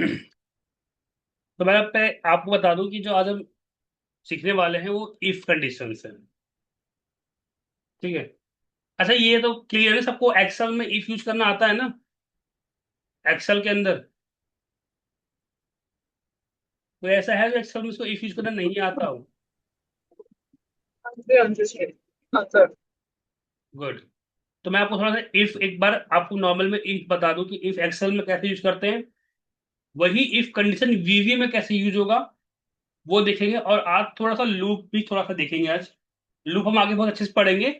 तो मैं पे आपको बता दूं कि जो आज हम सीखने वाले हैं वो इफ कंडीशन है। ठीक है। अच्छा, ये तो क्लियर है सबको, एक्सेल में इफ यूज करना आता है ना? एक्सेल के अंदर तो ऐसा है जो एक्सेल में उसको इफ यूज करना नहीं आता हो? हाँ जी, हाँ जी, सर। हाँ सर। गुड। तो मैं आपको थोड़ा सा इफ एक बार आपको नॉर्मल में इफ बता दूं कि इफ एक्सेल में कैसे यूज करते हैं, वही इफ कंडीशन वीवी में कैसे यूज होगा वो देखेंगे। और आज थोड़ा सा लूप भी थोड़ा सा देखेंगे आज। लूप हम आगे बहुत अच्छे से पढ़ेंगे,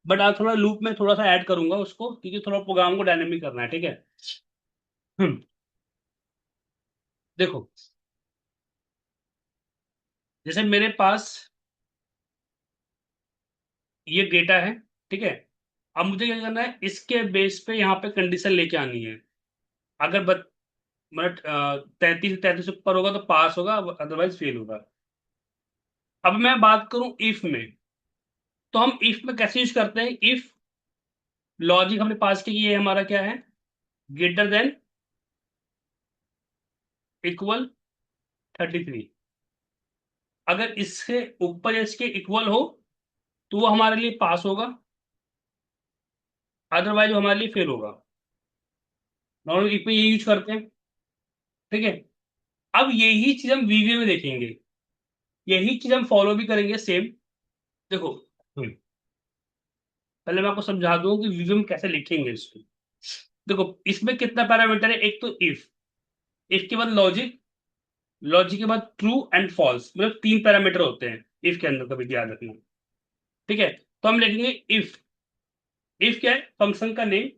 बट आज थोड़ा लूप में थोड़ा सा ऐड करूंगा उसको, क्योंकि थोड़ा प्रोग्राम को डायनेमिक करना है। ठीक है। हम्म। देखो, जैसे मेरे पास ये डेटा है। ठीक है। अब मुझे क्या करना है, इसके बेस पे यहाँ पे कंडीशन लेके आनी है। अगर मतलब 33 ऊपर होगा तो पास होगा, अदरवाइज फेल होगा। अब मैं बात करूं इफ में, तो हम इफ में कैसे यूज करते हैं? इफ लॉजिक हमने पास की, ये हमारा क्या है? Greater than equal 33। अगर इससे ऊपर या इसके इक्वल हो तो वो हमारे लिए पास होगा, अदरवाइज वो हमारे लिए फेल होगा। नॉर्मल इफ में ये यूज करते हैं। ठीक है। अब यही चीज हम वीवीए में देखेंगे, यही चीज हम फॉलो भी करेंगे सेम। देखो, हम्म, पहले मैं आपको समझा दूं कि वीवीए में कैसे लिखेंगे इसको। देखो, इसमें कितना पैरामीटर है? एक तो इफ के बाद लॉजिक, लॉजिक के बाद ट्रू एंड फॉल्स, मतलब 3 पैरामीटर होते हैं इफ के अंदर, कभी याद रखना। ठीक है। तो हम लिखेंगे इफ। इफ क्या है? फंक्शन का नेम।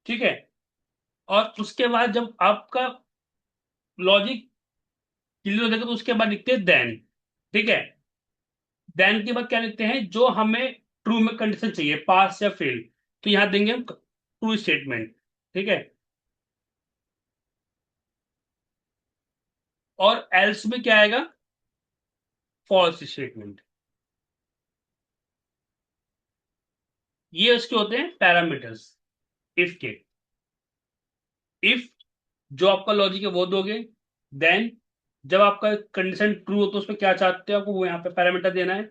ठीक है। और उसके बाद जब आपका लॉजिक क्लियर हो जाएगा तो उसके बाद लिखते हैं देन। ठीक है। देन के बाद क्या लिखते हैं? जो हमें ट्रू में कंडीशन चाहिए, पास या फेल, तो यहां देंगे हम ट्रू स्टेटमेंट। ठीक है। और एल्स में क्या आएगा? False statement. ये उसके होते हैं पैरामीटर्स इफ के। इफ जो आपका लॉजिक है वो दोगे। देन जब आपका कंडीशन ट्रू हो तो उसमें क्या चाहते हो, आपको वो यहाँ पे पैरामीटर देना है।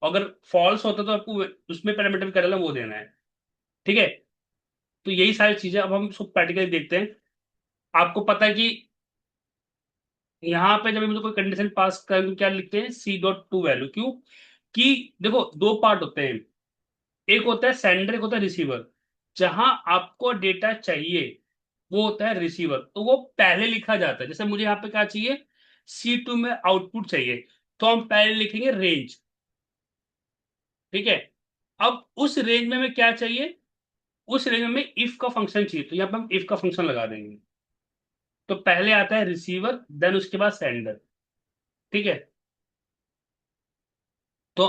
अगर फॉल्स होता तो आपको उसमें पैरामीटर क्या डालना है, वो देना है। ठीक है। तो यही सारी चीजें अब हम इसको प्रैक्टिकली देखते हैं। आपको पता है कि यहाँ पे जब हम कोई कंडीशन पास करें तो क्या लिखते हैं? C dot two value. क्यों? कि देखो, दो पार्ट होते हैं, एक होता है सेंडर, एक होता है रिसीवर। जहां आपको डेटा चाहिए वो होता है रिसीवर, तो वो पहले लिखा जाता है। जैसे मुझे यहाँ पे क्या चाहिए? C2 में आउटपुट चाहिए, तो हम पहले लिखेंगे रेंज। ठीक है। अब उस रेंज में हमें क्या चाहिए? उस रेंज में हमें इफ का फंक्शन चाहिए, तो यहाँ पे हम इफ का फंक्शन लगा देंगे। तो पहले आता है रिसीवर, देन उसके बाद सेंडर। ठीक है। तो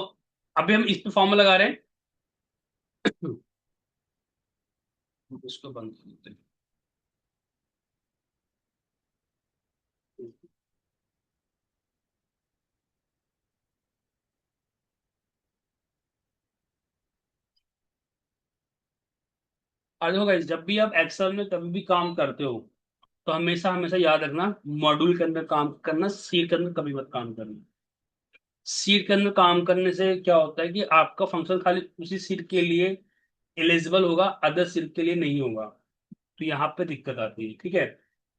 अभी हम इस पे फॉर्मूला लगा रहे हैं। इसको बंद कर देते हैं। और देखो guys, जब भी आप एक्सेल में कभी भी काम करते हो तो हमेशा हमेशा याद रखना, मॉड्यूल के अंदर काम करना, सीट के अंदर कभी मत काम करना। सीट के अंदर काम करने से क्या होता है कि आपका फंक्शन खाली उसी सीट के लिए एलिजिबल होगा, अदर सीट के लिए नहीं होगा। तो यहाँ पे दिक्कत आती है। ठीक है।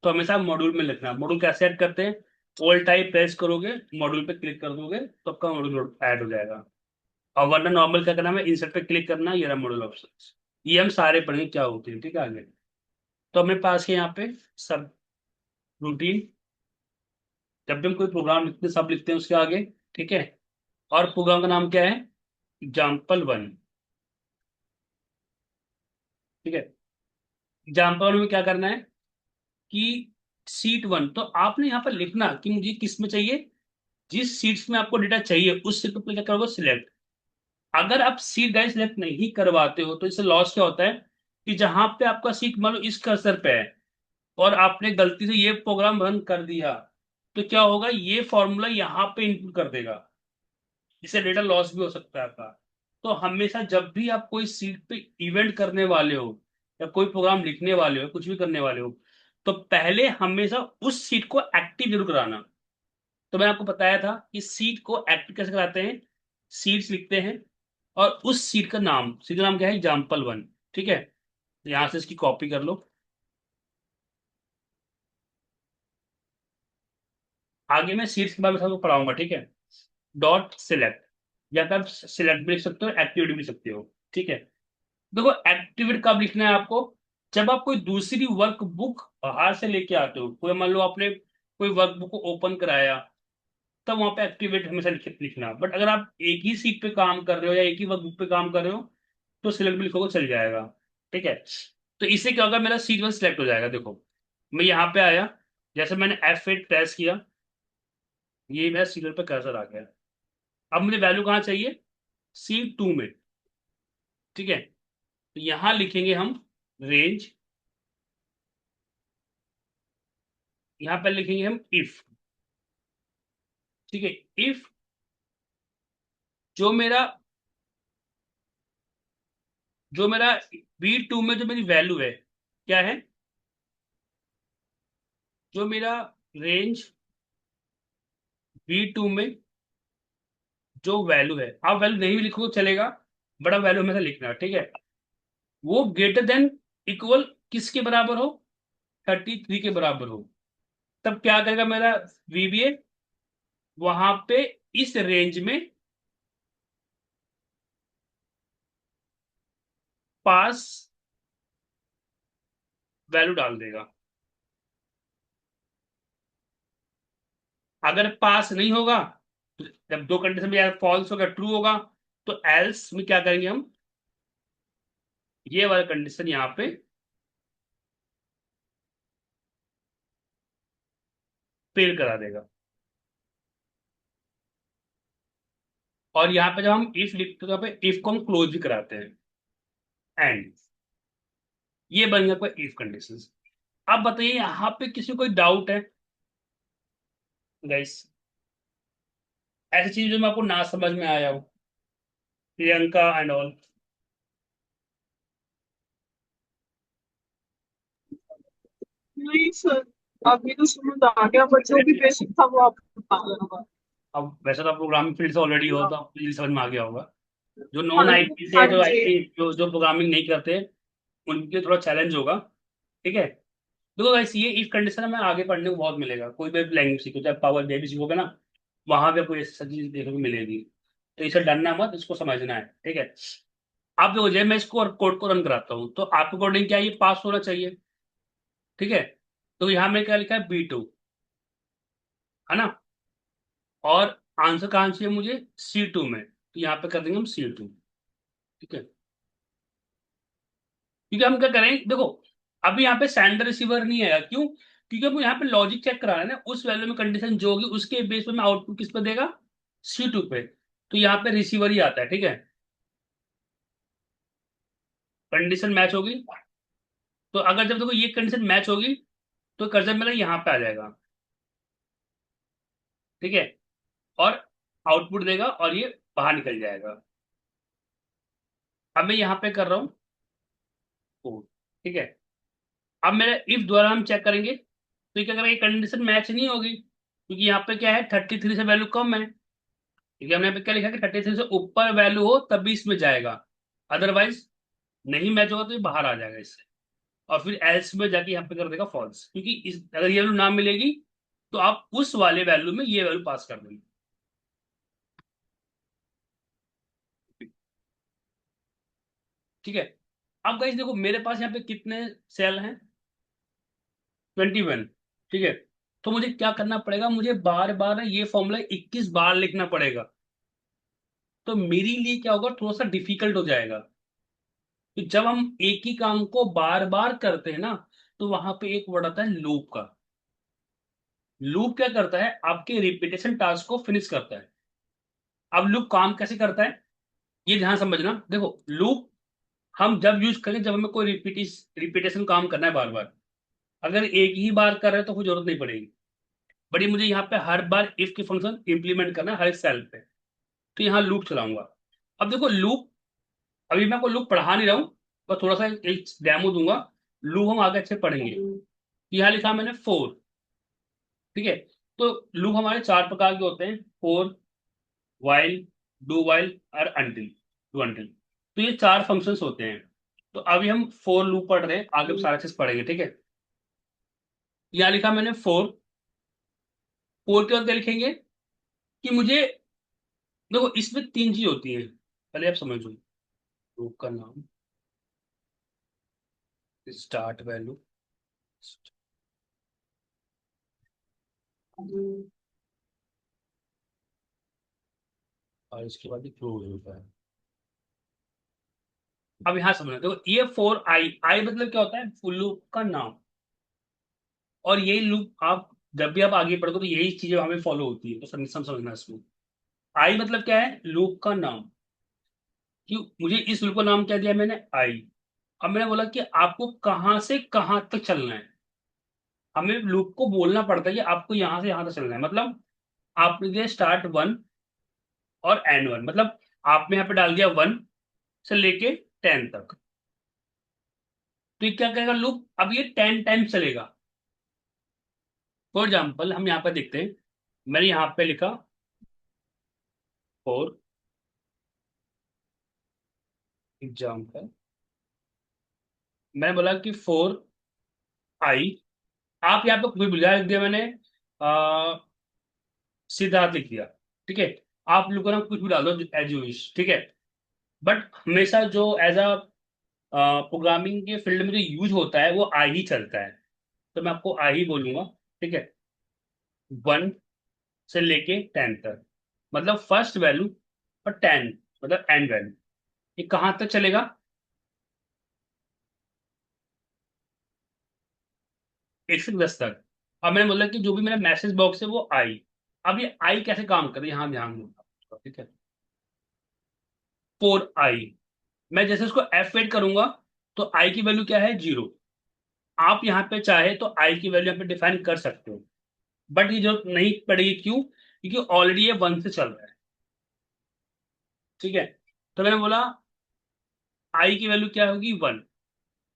तो हमेशा मॉड्यूल में लिखना। मॉड्यूल कैसे ऐड करते हैं? ऑल टाइप प्रेस करोगे, मॉड्यूल पे क्लिक कर दोगे तो आपका मॉड्यूल ऐड हो जाएगा। और वरना नॉर्मल क्या करना है? इंसर्ट पे क्लिक करना, ये रहा मॉड्यूल ऑप्शन। ये हम सारे पढ़ेंगे क्या होते हैं। ठीक है, आगे। तो हमें पास है यहाँ पे सब रूटीन। जब भी हम कोई प्रोग्राम लिखते हैं सब लिखते हैं उसके आगे। ठीक है। और प्रोग्राम का नाम क्या है? एग्जाम्पल 1। ठीक है। एग्जाम्पल में क्या करना है कि सीट 1, तो आपने यहाँ पर लिखना कि मुझे किस में चाहिए। जिस सीट्स में आपको डेटा चाहिए उस सीट पर क्या करोगे? सिलेक्ट। अगर आप सीट गाइस सिलेक्ट नहीं करवाते हो तो इससे लॉस क्या होता है कि जहां पे आपका सीट मान लो इस कर्सर पे है और आपने गलती से ये प्रोग्राम रन कर दिया, तो क्या होगा? ये फॉर्मूला यहाँ पे इनपुट कर देगा, इससे डेटा लॉस भी हो सकता है आपका। तो हमेशा जब भी आप कोई सीट पे इवेंट करने वाले हो या कोई प्रोग्राम लिखने वाले हो, कुछ भी करने वाले हो, तो पहले हमेशा उस सीट को एक्टिव जरूर कराना। तो मैंने आपको बताया था कि सीट को एक्टिव कैसे कराते हैं। सीट्स लिखते हैं और उस सीट का नाम क्या है, एग्जाम्पल 1। ठीक है, तो यहां से इसकी कॉपी कर लो। आगे मैं सीट्स के बारे में सबको पढ़ाऊंगा, ठीक है। डॉट सिलेक्ट, या फिर आप सिलेक्ट भी लिख सकते हो, एक्टिविटी भी लिख सकते हो। ठीक है, देखो एक्टिविटी कब लिखना है आपको, जब आप कोई दूसरी वर्क बुक बाहर से लेके आते हो। कोई मान लो आपने कोई वर्क बुक को ओपन कराया, तब वहां पे एक्टिवेट हमेशा लिखना। बट अगर आप एक ही सीट पे काम कर रहे हो या एक ही वर्क बुक पे काम कर रहे हो, तो सिलेक्ट भी लिखोगे चल जाएगा। ठीक है, तो इससे क्या होगा, मेरा सीट 1 सिलेक्ट हो जाएगा। देखो मैं यहाँ पे आया, जैसे मैंने F8 प्रेस किया, ये मेरा सीरियल पे कर्सर आ गया। अब मुझे वैल्यू कहाँ चाहिए, C2 में। ठीक है, तो यहां लिखेंगे हम रेंज, यहां पर लिखेंगे हम इफ। ठीक है, इफ जो मेरा जो मेरा B2 में जो मेरी वैल्यू है, क्या है, जो मेरा रेंज B2 में जो वैल्यू है, आप वैल्यू नहीं भी लिखो तो चलेगा, बड़ा वैल्यू हमेशा लिखना है। ठीक है, वो ग्रेटर देन इक्वल किसके बराबर हो, 33 के बराबर हो। तब क्या करेगा मेरा VBA, वहां पे इस रेंज में पास वैल्यू डाल देगा। अगर पास नहीं होगा, तो जब दो कंडीशन में या फॉल्स होगा ट्रू होगा, तो एल्स में क्या करेंगे हम, ये वाला कंडीशन यहाँ पे फेल करा देगा। और यहाँ पे जब हम इफ लिखते हैं, तो यहाँ पे इफ को हम क्लोज भी कराते हैं, एंड। ये बन गया कोई इफ कंडीशन। अब बताइए यहाँ पे किसी को कोई डाउट है गाइस, ऐसी चीज जो मैं आपको ना समझ में आया हो, प्रियंका एंड ऑल। नहीं सर, अभी तो समझ आ गया, बट जो भी बेसिक था वो आप बता देना। अब वैसे तो आप प्रोग्रामिंग फील्ड से ऑलरेडी हो, तो आपको ये समझ में आ गया होगा। जो नॉन हाँ आईटी से, हाँ जो जी। आईटी जो जो प्रोग्रामिंग नहीं करते, उनके लिए थोड़ा चैलेंज होगा। ठीक है, देखो गाइस, ये इफ कंडीशन में आगे पढ़ने को बहुत मिलेगा। कोई भी लैंग्वेज सीखो, चाहे पावर बेबी सीखोगे ना, वहां पे कोई ऐसी चीज देखने को मिलेगी। तो इसे डरना मत, इसको समझना है। ठीक है, आप देखो, जब मैं इसको कोड को रन कराता हूँ, तो आपके अकॉर्डिंग क्या, ये पास होना चाहिए। ठीक है, तो यहाँ में क्या लिखा है, B2, है ना। और आंसर कहाँ चाहिए मुझे, C2 में, तो यहाँ पे कर देंगे हम C2। ठीक है, क्योंकि हम क्या करें, देखो अभी यहाँ पे सेंडर रिसीवर नहीं आएगा, क्यों, क्योंकि हम यहाँ पे लॉजिक चेक करा रहे हैं ना, उस वैल्यू में कंडीशन जो होगी उसके बेस पे मैं आउटपुट किस पे देगा, C2 पे। तो यहाँ पे रिसीवर ही आता है। ठीक है, कंडीशन मैच होगी, तो अगर जब देखो ये कंडीशन मैच होगी, तो कर्सर मेरा यहाँ पे आ जाएगा। ठीक है, और आउटपुट देगा और ये बाहर निकल जाएगा। अब मैं यहाँ पे कर रहा हूँ कोड। ठीक है, अब मेरे इफ द्वारा हम चेक करेंगे, तो ये क्या करेंगे, कंडीशन मैच नहीं होगी, क्योंकि यहाँ पे क्या है, 33 से वैल्यू कम है। क्योंकि हमने यहाँ पे क्या लिखा है कि 33 से ऊपर वैल्यू हो तभी इसमें जाएगा, अदरवाइज नहीं मैच होगा तो ये बाहर आ जाएगा इससे। और फिर एल्स में जाके यहाँ पे कर देगा फॉल्स, क्योंकि इस अगर ये वैल्यू ना मिलेगी, तो आप उस वाले वैल्यू में ये वैल्यू पास कर देंगे। ठीक है, अब गाइस देखो मेरे पास यहाँ पे कितने सेल हैं, 21। ठीक है, तो मुझे क्या करना पड़ेगा, मुझे बार बार ये फॉर्मूला 21 बार लिखना पड़ेगा। तो मेरे लिए क्या होगा, थोड़ा सा डिफिकल्ट हो जाएगा। तो जब हम एक ही काम को बार बार करते हैं ना, तो वहां पे एक वर्ड आता है लूप का। लूप क्या करता है, आपके रिपीटेशन टास्क को फिनिश करता है। अब लूप काम कैसे करता है, ये ध्यान समझना। देखो लूप हम जब यूज करें, जब हमें कोई रिपीटेशन काम करना है बार बार। अगर एक ही बार कर रहे हैं तो कोई जरूरत नहीं पड़ेगी, बड़ी मुझे यहाँ पे हर बार इफ की फंक्शन इंप्लीमेंट करना है हर एक सेल पे, तो यहाँ लूप चलाऊंगा। अब देखो लूप, अभी मैं कोई लूप पढ़ा नहीं रहा हूँ, बस थोड़ा सा एक डेमो दूंगा। लूप हम आगे अच्छे पढ़ेंगे। यहाँ लिखा मैंने 4। ठीक है। तो लूप हमारे चार प्रकार के होते हैं, फोर, वाइल, डू वाइल और अनटिल, डू अनटिल। तो ये चार फंक्शंस होते हैं। तो अभी हम फोर लूप पढ़ रहे हैं, आगे हम सारा चीज पढ़ेंगे। ठीक है। यहाँ लिखा मैंने फोर। फोर के बाद क्या लिखेंगे कि मुझे, देखो इसमें तीन चीज होती है, पहले आप समझो। लूप का नाम, स्टार्ट वैल्यू, और इसके बाद क्लोज होता है। अब यहां समझो, देखो ये फोर आई, आई मतलब क्या होता है, फुल लूप का नाम। और यही लूप आप जब भी आप आगे बढ़ोगे तो यही चीजें हमें फॉलो होती है, तो समझना इसमें। आई मतलब क्या है, लूप का नाम। कि मुझे इस लूप का नाम क्या दिया मैंने, आई। अब मैंने बोला कि आपको कहां से कहां तक चलना है। हमें लूप को बोलना पड़ता है कि आपको यहां से यहां तक चलना है। मतलब आपने दिया स्टार्ट वन और एंड वन, मतलब आपने यहाँ पे डाल दिया वन से लेके 10 तक। तो ये क्या करेगा लूप, अब ये 10 टाइम्स चलेगा। फॉर एग्जाम्पल हम यहाँ पे देखते हैं, मैंने यहाँ पे लिखा फॉर एग्जाम्पल, मैंने बोला कि फोर आई। आप यहाँ पे कोई बिल्कुल लिख दिया मैंने, सिद्धार्थ लिख दिया। ठीक है। आप लोगों ना कुछ भी डाल दो एज यू विश। ठीक है। बट हमेशा जो एज अ प्रोग्रामिंग के फील्ड में जो यूज होता है वो आई ही चलता है। तो मैं आपको आई ही बोलूंगा। ठीक है। वन से लेके 10 तक, मतलब फर्स्ट वैल्यू, और 10 मतलब एंड वैल्यू। ये कहाँ तक चलेगा, 1 से 10 तक। अब मैंने बोला कि जो भी मेरा मैसेज बॉक्स है वो आई। अब ये आई कैसे काम कर रही है, यहाँ ध्यान दो। ठीक है। फोर आई, मैं जैसे इसको F8 करूंगा तो आई की वैल्यू क्या है, 0। आप यहाँ पे चाहे तो आई की वैल्यू यहाँ पे डिफाइन कर सकते हो, बट ये जरूरत नहीं पड़ेगी। क्यों, क्योंकि ऑलरेडी ये वन से चल रहा है। ठीक है। तो मैंने बोला आई की वैल्यू क्या होगी, वन।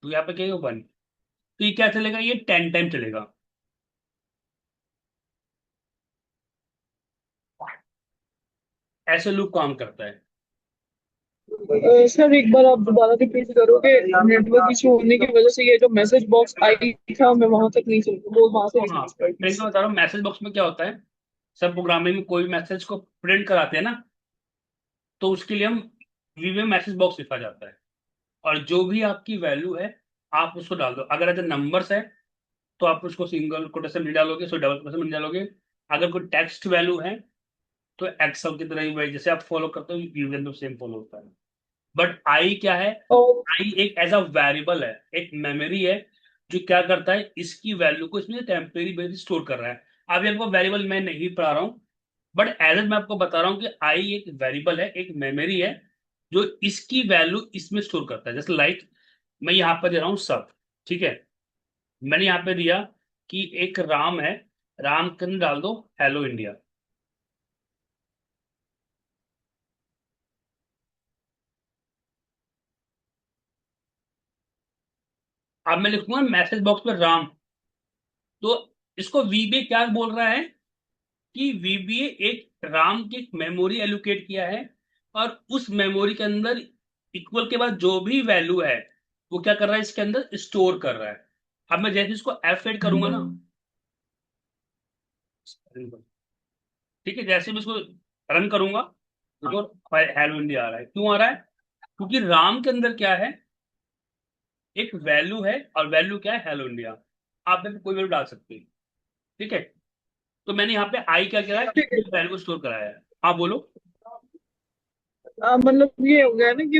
तो यहाँ पे क्या होगा, वन। तो ये क्या चलेगा, ये 10 टाइम चलेगा। ऐसे लूप काम करता है। सर एक बार आप दोबारा रिपीट करोगे? नेटवर्क इशू होने की वजह से ये जो मैसेज बॉक्स आई था मैं वहां तक नहीं सुन, वो वहां से नहीं हाँ, समझ पाई मैं प्लीज। क्या बता रहा हूँ, मैसेज बॉक्स में क्या होता है, सब प्रोग्रामिंग में कोई मैसेज को प्रिंट कराते हैं ना, तो उसके लिए हम वी में मैसेज बॉक्स लिखा जाता है। और जो भी आपकी वैल्यू है आप उसको डाल दो। अगर ऐसे नंबर्स है तो आप उसको सिंगल कोटेशन में डालोगे, सो डबल कोटेशन में डालोगे। अगर कोई टेक्स्ट वैल्यू है तो एक्सेल की तरह ही वही जैसे आप फॉलो करते हो यूजर तो सेम फॉलो होता है। बट आई क्या है, और आई एक एज अ वेरिएबल है, एक मेमोरी है, जो क्या करता है, इसकी वैल्यू को इसमें टेम्परेरी बेसिस स्टोर कर रहा है। अभी आपको वेरिएबल मैं नहीं पढ़ा रहा हूँ, बट एज मैं आपको बता रहा हूँ कि आई एक वेरिएबल है, एक मेमोरी है, जो इसकी वैल्यू इसमें स्टोर करता है। जैसे लाइक मैं यहाँ पर दे रहा हूँ सब। ठीक है। मैंने यहाँ पे दिया कि एक राम है, राम के अंदर डाल दो हेलो इंडिया। अब मैं लिखूंगा मैसेज बॉक्स में राम। तो इसको वीबीए क्या बोल रहा है कि वीबीए एक राम की मेमोरी एलोकेट किया है, और उस मेमोरी के अंदर इक्वल के बाद जो भी वैल्यू है वो क्या कर रहा है, इसके अंदर स्टोर कर रहा है। अब मैं जैसे इसको F8 करूंगा ना, ठीक है, जैसे मैं इसको रन करूंगा तो हेलो इंडिया आ रहा है। क्यों आ रहा है, क्योंकि राम के अंदर क्या है, एक वैल्यू है, और वैल्यू क्या है, हेलो इंडिया। आप यहाँ पे कोई वैल्यू डाल सकते हैं। ठीक है। तो मैंने यहाँ पे आई क्या करा है, ठीक है। वैल्यू को स्टोर कराया है। आप बोलो। मतलब ये हो गया ना कि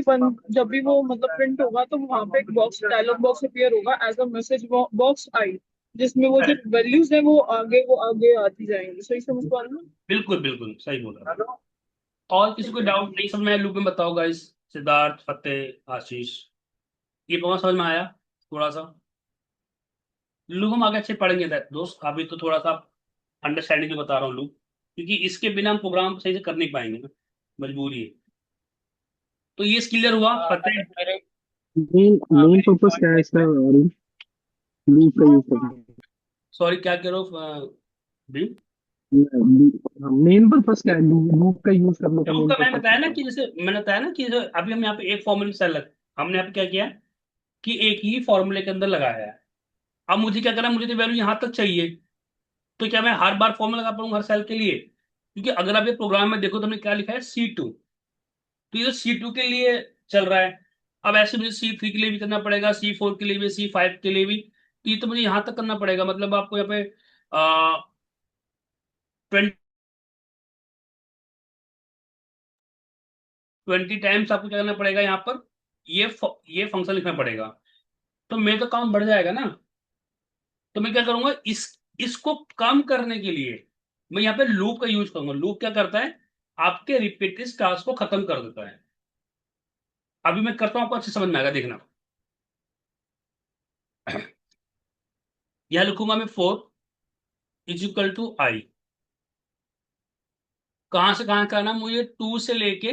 जब भी वो मतलब प्रिंट होगा तो वहां पे एक बॉक्स, डायलॉग बॉक्स अपीयर होगा एज अ मैसेज बॉक्स आई, जिसमें वो जो Correct. वैल्यूज है वो आगे आती जाएंगी। सही समझ पा रहे हो बिल्कुल बिल्कुल सही बोला। और किसी को डाउट नहीं समझ में आया लूप में, बताओ गाइस। सिद्धार्थ, फतेह, आशीष, ये बहुत समझ में आया थोड़ा सा। लूप हम आगे अच्छे पढ़ेंगे दोस्त, अभी तो थोड़ा सा अंडरस्टैंडिंग में बता रहा हूँ लूप, क्योंकि इसके बिना हम प्रोग्राम सही से कर नहीं पाएंगे ना, मजबूरी है। तो ये क्लियर हुआ फतेह। मेन मेन पर्पस क्या है इसका, लूप का यूज करने का? सॉरी, क्या कह रहे हो भी? मेन पर्पस क्या है, लूप का यूज करने का लूप मेन का मैंने पर्पस बताया ना क्या है? कि जैसे मैंने बताया ना कि अभी हम यहाँ पे एक फॉर्मूले सेल हमने यहाँ पे क्या किया कि एक ही फॉर्मूले के अंदर लगाया है। अब मुझे क्या करना है, मुझे तो वैल्यू यहाँ तक चाहिए। तो क्या मैं हर बार फॉर्मूला लगा पाऊंगा हर सेल के लिए? क्योंकि अगर आप ये प्रोग्राम में देखो तो हमने क्या लिखा है, C2। तो ये तो C2 के लिए चल रहा है। अब ऐसे मुझे C3 के लिए भी करना पड़ेगा, C4 के लिए भी, C5 के लिए भी। तो ये तो मुझे यहाँ तक करना पड़ेगा, मतलब आपको यहाँ पे 20 टाइम्स आपको क्या करना पड़ेगा यहाँ पर, ये फंक्शन लिखना पड़ेगा। तो मेरा तो काम बढ़ जाएगा ना। तो मैं क्या करूंगा, इसको कम करने के लिए मैं यहाँ पे लूप का यूज करूंगा। लूप क्या करता है, आपके रिपीटेड टास्क को खत्म कर देता है। अभी मैं करता हूं, आपको अच्छे समझ में आएगा, देखना। यह लिखूंगा मैं 4 = I। कहां से कहां करना, मुझे 2 से लेके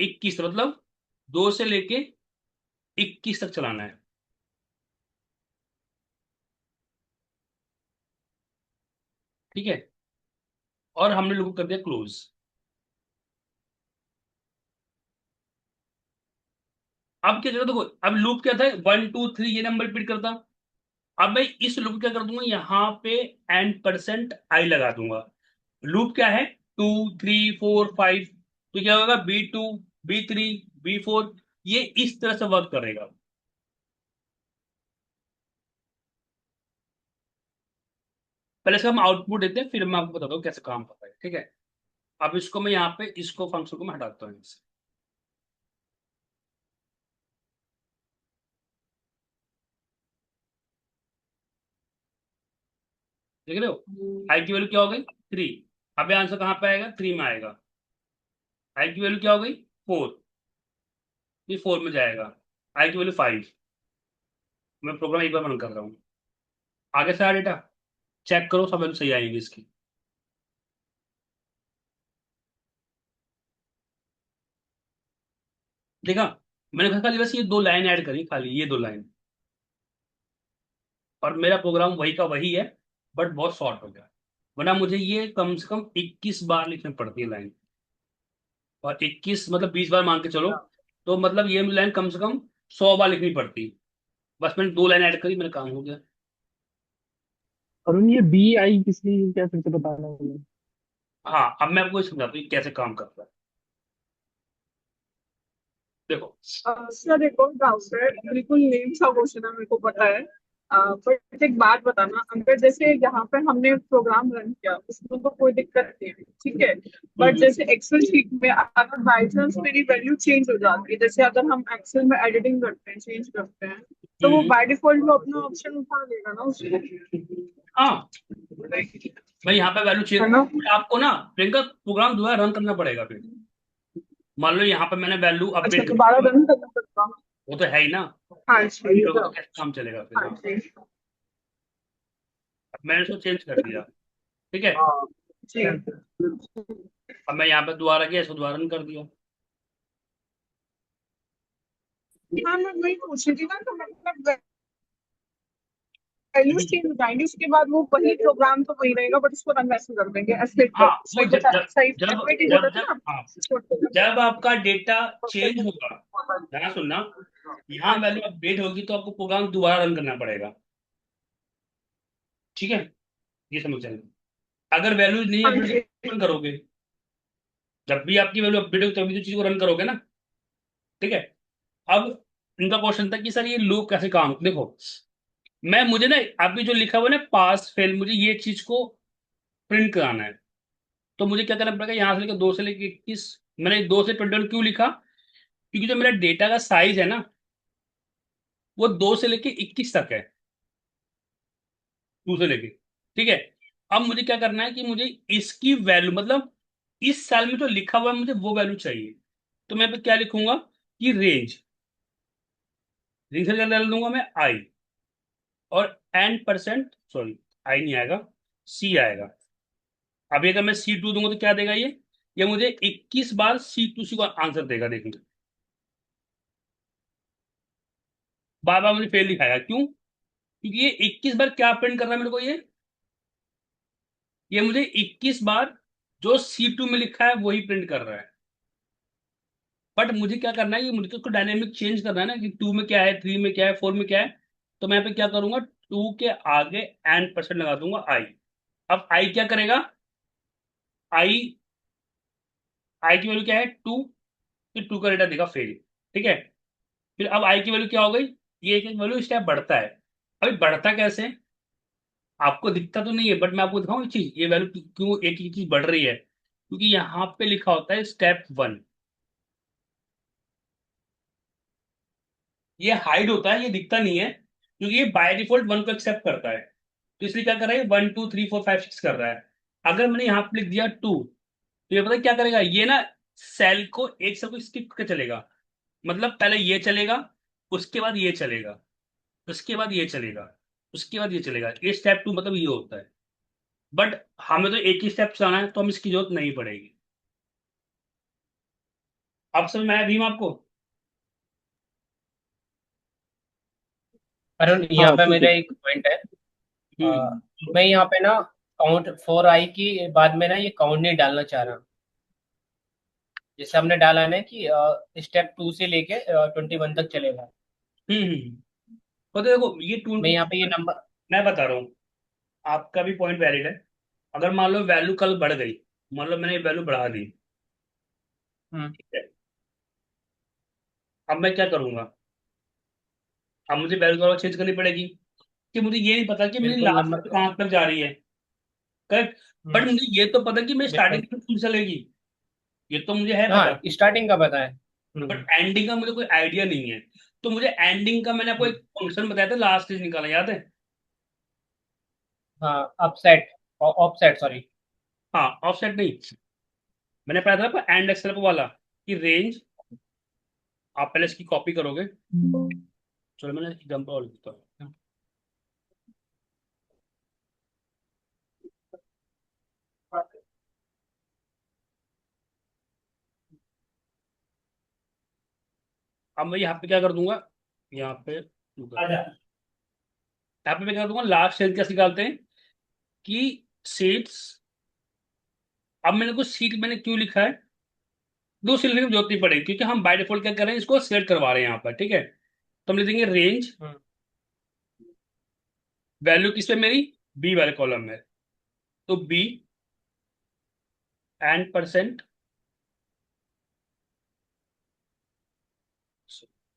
21, मतलब 2 से लेके 21 तक चलाना है। ठीक है, और हमने लूप कर दिया क्लोज। अब क्या करें, देखो अब लूप क्या था, 1 2 3 ये नंबर रिपीट करता। अब मैं इस लूप क्या कर दूंगा, यहाँ पे n% I लगा दूंगा। लूप क्या है, 2 3 4 5। तो क्या होगा, B2 B3 B4, ये इस तरह से वर्क करेगा। पहले से हम आउटपुट देते हैं, फिर मैं आपको बताता हूँ कैसे काम करता है। ठीक है, अब इसको मैं यहाँ पे इसको फंक्शन को मैं हटाता हूँ इससे। देख रहे हो, आई की वैल्यू क्या हो गई, 3। अब आंसर कहाँ पे आएगा, 3 में आएगा। आई की वैल्यू क्या हो गई, 4, ये 4 में जाएगा। आई की वैल्यू 5। मैं प्रोग्राम एक बार रन कर रहा हूँ, आगे से आया डेटा, चेक करो सब वैल्यू सही आएगी इसकी। देखा, मैंने कहा खाली बस ये 2 लाइन ऐड करी, खाली ये 2 लाइन, और मेरा प्रोग्राम वही का वही है, बट बहुत शॉर्ट हो गया। वरना मुझे ये कम से कम 21 बार लिखनी पड़ती है लाइन। और 21 मतलब 20 बार मान के चलो, तो मतलब ये लाइन कम से कम 100 बार लिखनी पड़ती। बस मैंने 2 लाइन ऐड करी, मेरा काम हो गया। अरुण, ये बी आई किस लिए, क्या फिर से बताना होगा? हाँ, अब मैं आपको ये समझाता हूँ ये कैसे काम करता है। देखो, सर एक और डाउट है, बिल्कुल नेम सा क्वेश्चन है, मेरे को पता है। बट एक बात बताना, अगर जैसे यहाँ पे हमने प्रोग्राम रन किया उसमें तो कोई दिक्कत नहीं है, ठीक है। बट हम्म जैसे एक्सेल शीट में अगर बाई चांस मेरी वैल्यू चेंज हो जाती है, जैसे अगर हम एक्सेल में एडिटिंग करते हैं, चेंज करते हैं, तो वो हम्म, बाय डिफॉल्ट वो अपना ऑप्शन उठा लेगा ना उसको, हाँ भाई, यहाँ पे वैल्यू है चेंज, ना? आपको ना प्रियंका प्रोग्राम दोबारा रन करना पड़ेगा फिर। मान लो यहाँ पे मैंने वैल्यू अच्छा, अपडेट कर दोबारा दी, रन करना पड़ता। वो तो है ही ना। हाँ जी, तो कैसे काम चलेगा फिर? हाँ जी। मैंने उसको चेंज कर दिया, ठीक है। जी। अब मैं यहाँ पे दोबारा गया, इसको दोबारा रन कर दिया। हाँ, मैं वही पूछ रही थी ना, तो मतलब वैल्यूज हम्म, चेंज हो जाएंगे, उसके बाद वो वही प्रोग्राम तो वही रहेगा, बट उसको रन वैसे कर देंगे, ऐसे हाँ, वो सही बता, सही जब एफएटी बोला जब था जब ना? हाँ, छोटे जब आपका डेटा चेंज होगा, ध्यान सुनना, यहाँ वैल्यू अपडेट होगी तो आपको प्रोग्राम दोबारा रन करना पड़ेगा। ठीक है, ये समझ जाएंगे। अगर वैल्यू नहीं हाँ अपडेट जी। रन करोगे, जब भी आपकी वैल्यू अपडेट होगी तभी तो चीज को रन करोगे ना। ठीक है, अब इनका क्वेश्चन था कि सर ये लूप कैसे काम, देखो मुझे ना अभी जो लिखा हुआ है ना पास फेल, मुझे ये चीज को प्रिंट कराना है। तो मुझे क्या करना पड़ेगा, यहाँ से लेकर 2 से लेकर 21, मैंने 2 से 21 क्यों लिखा, क्योंकि जो मेरा डेटा का साइज है ना, वो 2 से लेके 21 तक है, 2 से लेके। ठीक है, अब मुझे क्या करना है कि मुझे इसकी वैल्यू, मतलब इस सेल में जो लिखा हुआ है मुझे वो वैल्यू चाहिए। तो मैं पे क्या लिखूंगा कि रेंज, रेंज से क्या डाल दूंगा मैं, आई, और n%, सॉरी आई नहीं आएगा, सी आएगा। अभी अगर मैं C2 दूंगा तो क्या देगा ये मुझे 21 बार C2C को आंसर देगा, देखिए। बार बार मुझे फेल दिखाया, क्यों? क्योंकि ये 21 बार क्या प्रिंट कर रहा है मेरे को, ये मुझे 21 बार जो C2 में लिखा है वही प्रिंट कर रहा है। बट मुझे क्या करना है, ये मुझे तो उसको डायनेमिक चेंज करना है ना, कि 2 में क्या है, 3 में क्या है, 4 में क्या है। तो मैं यहाँ पे क्या करूंगा, 2 के आगे n% लगा दूंगा आई। अब आई क्या करेगा, आई आई की वैल्यू क्या है 2, फिर 2 का डेटा देगा फेल। ठीक है। फिर अब आई की वैल्यू क्या हो गई, ये एक वैल्यू स्टेप बढ़ता है। अभी बढ़ता कैसे, आपको दिखता तो नहीं है, बट मैं आपको दिखाऊं एक चीज, ये वैल्यू क्यों एक एक चीज बढ़ रही है, क्योंकि यहाँ पे लिखा होता है स्टेप 1। ये हाइड होता है, ये दिखता नहीं है, क्योंकि ये बाय डिफॉल्ट 1 को एक्सेप्ट करता है। तो इसलिए क्या कर रहा है, 1 2 3 4 5 6 कर रहा है। अगर मैंने यहाँ पे लिख दिया 2, तो ये पता है क्या करेगा, ये ना सेल को एक सेल को स्किप करके चलेगा। मतलब पहले ये चलेगा, उसके बाद ये चलेगा, उसके बाद ये चलेगा, उसके बाद ये चलेगा। ये स्टेप 2 मतलब ये होता है। बट हमें तो एक ही स्टेप चलाना है, तो हम इसकी जरूरत नहीं पड़ेगी। अब समझ में आया भीम आपको। अरुण, यहाँ हाँ पे ठीक है। मेरा एक पॉइंट है। अ, हम्म। मैं यहाँ पे ना काउंट 4i की बाद में ना ये काउंट नहीं डालना चाह रहा। जैसे हमने डाला ना कि स्टेप 2 से लेके 21 तक चलेगा। तो देखो ये टूल, मैं यहाँ पे ये नंबर। मैं बता रहा हूँ, आपका भी पॉइंट वैलिड है। अगर मान लो वैल्यू कल बढ़ गई, मान लो मैंने वैल्यू बढ़ा दी, हम्म। ठीक है। अब मैं क्या करूंगा, अब मुझे वैल्यू चेंज करनी पड़ेगी, कि मुझे ये नहीं पता कि मेरी बिल्कुल लास्ट नंबर। कहाँ तक जा रही है। करेक्ट। बट हम्म। मुझे ये तो पता कि मेरी बिल्कुल। स्टार्टिंग कहाँ चलेगी, ये तो मुझे है पता। हाँ, स्टार्टिंग का पता है। बट एंडिंग का मुझे कोई आइडिया नहीं है। तो मुझे एंडिंग का मैंने आपको हम्म। एक फंक्शन बताया था, लास्ट स्टेज निकाला, याद है। हाँ, अपसेट ऑफसेट, सॉरी। हाँ, ऑफसेट नहीं, मैंने पढ़ा था आपको एंड एक्सेल वाला, कि रेंज, आप पहले इसकी कॉपी करोगे। चलो मैंने एग्जाम्पल और लिखता हूँ। अब मैं यहाँ पे क्या कर दूंगा, यहाँ पे यहाँ पे मैं क्या कर दूंगा, लास्ट सेल कैसे निकालते हैं, कि सीट्स। अब मैंने कुछ सीट मैंने क्यों लिखा है, दो सीट लिखने की जरूरत नहीं पड़ेगी, क्योंकि हम बाय डिफॉल्ट क्या कर रहे हैं, इसको सेलेक्ट करवा रहे हैं यहाँ पर। ठीक है। तो हम लिख देंगे रेंज, हम्म। वैल्यू किस पे मेरी, बी वाले कॉलम में। तो बी n%,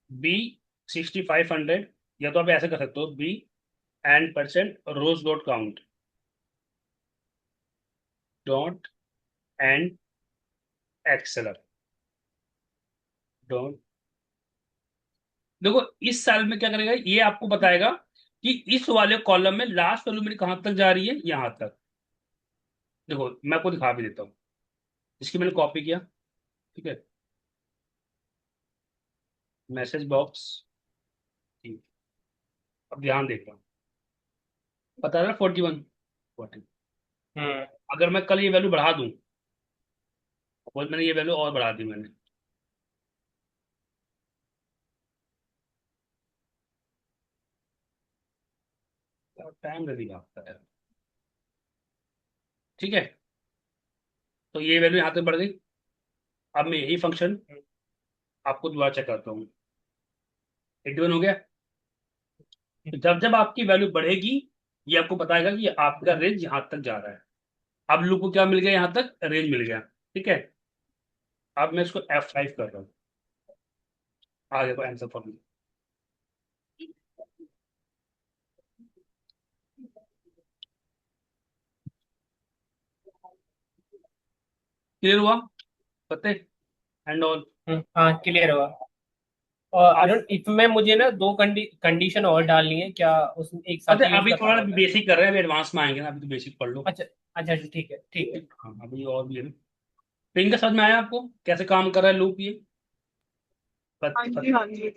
बी 6500, या तो आप ऐसे कर सकते हो, B n% rose dot count dot and एक्सेलर डॉट। देखो इस साल में क्या करेगा, ये आपको बताएगा कि इस वाले कॉलम में लास्ट वैल्यू मेरी कहां तक जा रही है, यहां तक। देखो मैं आपको दिखा भी देता हूँ, इसकी मैंने कॉपी किया। ठीक है। मैसेज बॉक्स, अब ध्यान देखना, पता है ना 41 40। हम्म। अगर मैं कल ये वैल्यू बढ़ा दूं, और मैंने ये वैल्यू और बढ़ा दी मैंने, टाइम लगेगा आपका यार। ठीक है। तो ये वैल्यू यहाँ तक बढ़ गई। अब मैं यही फंक्शन आपको दोबारा चेक करता हूँ, 81 हो गया। तो जब जब आपकी वैल्यू बढ़ेगी, ये आपको बताएगा कि आपका रेंज यहाँ तक जा रहा है। अब लूप को क्या मिल गया, यहाँ तक रेंज मिल गया। ठीक है। अब मैं इसको F5 कर रहा हूँ, आगे को आंसर फॉर मी। क्लियर हुआ, पते एंड ऑल। हाँ, क्लियर हुआ। और अब अरुण, इसमें मुझे ना दो कंडीशन और डालनी है क्या? उसमें एक पता साथ है, यूज अभी कर थोड़ा पाऊंगा मैं? बेसिक कर रहे हैं, अभी एडवांस में आएंगे ना, अभी तो बेसिक पढ़ लो। अच्छा। अच्छा अच्छा, ठीक है ठीक है। हाँ अभी और भी है ना। तो इनका समझ में आया आपको कैसे काम कर रहा है लूप ये। हाँ पत, जी, पत, हाँ जी।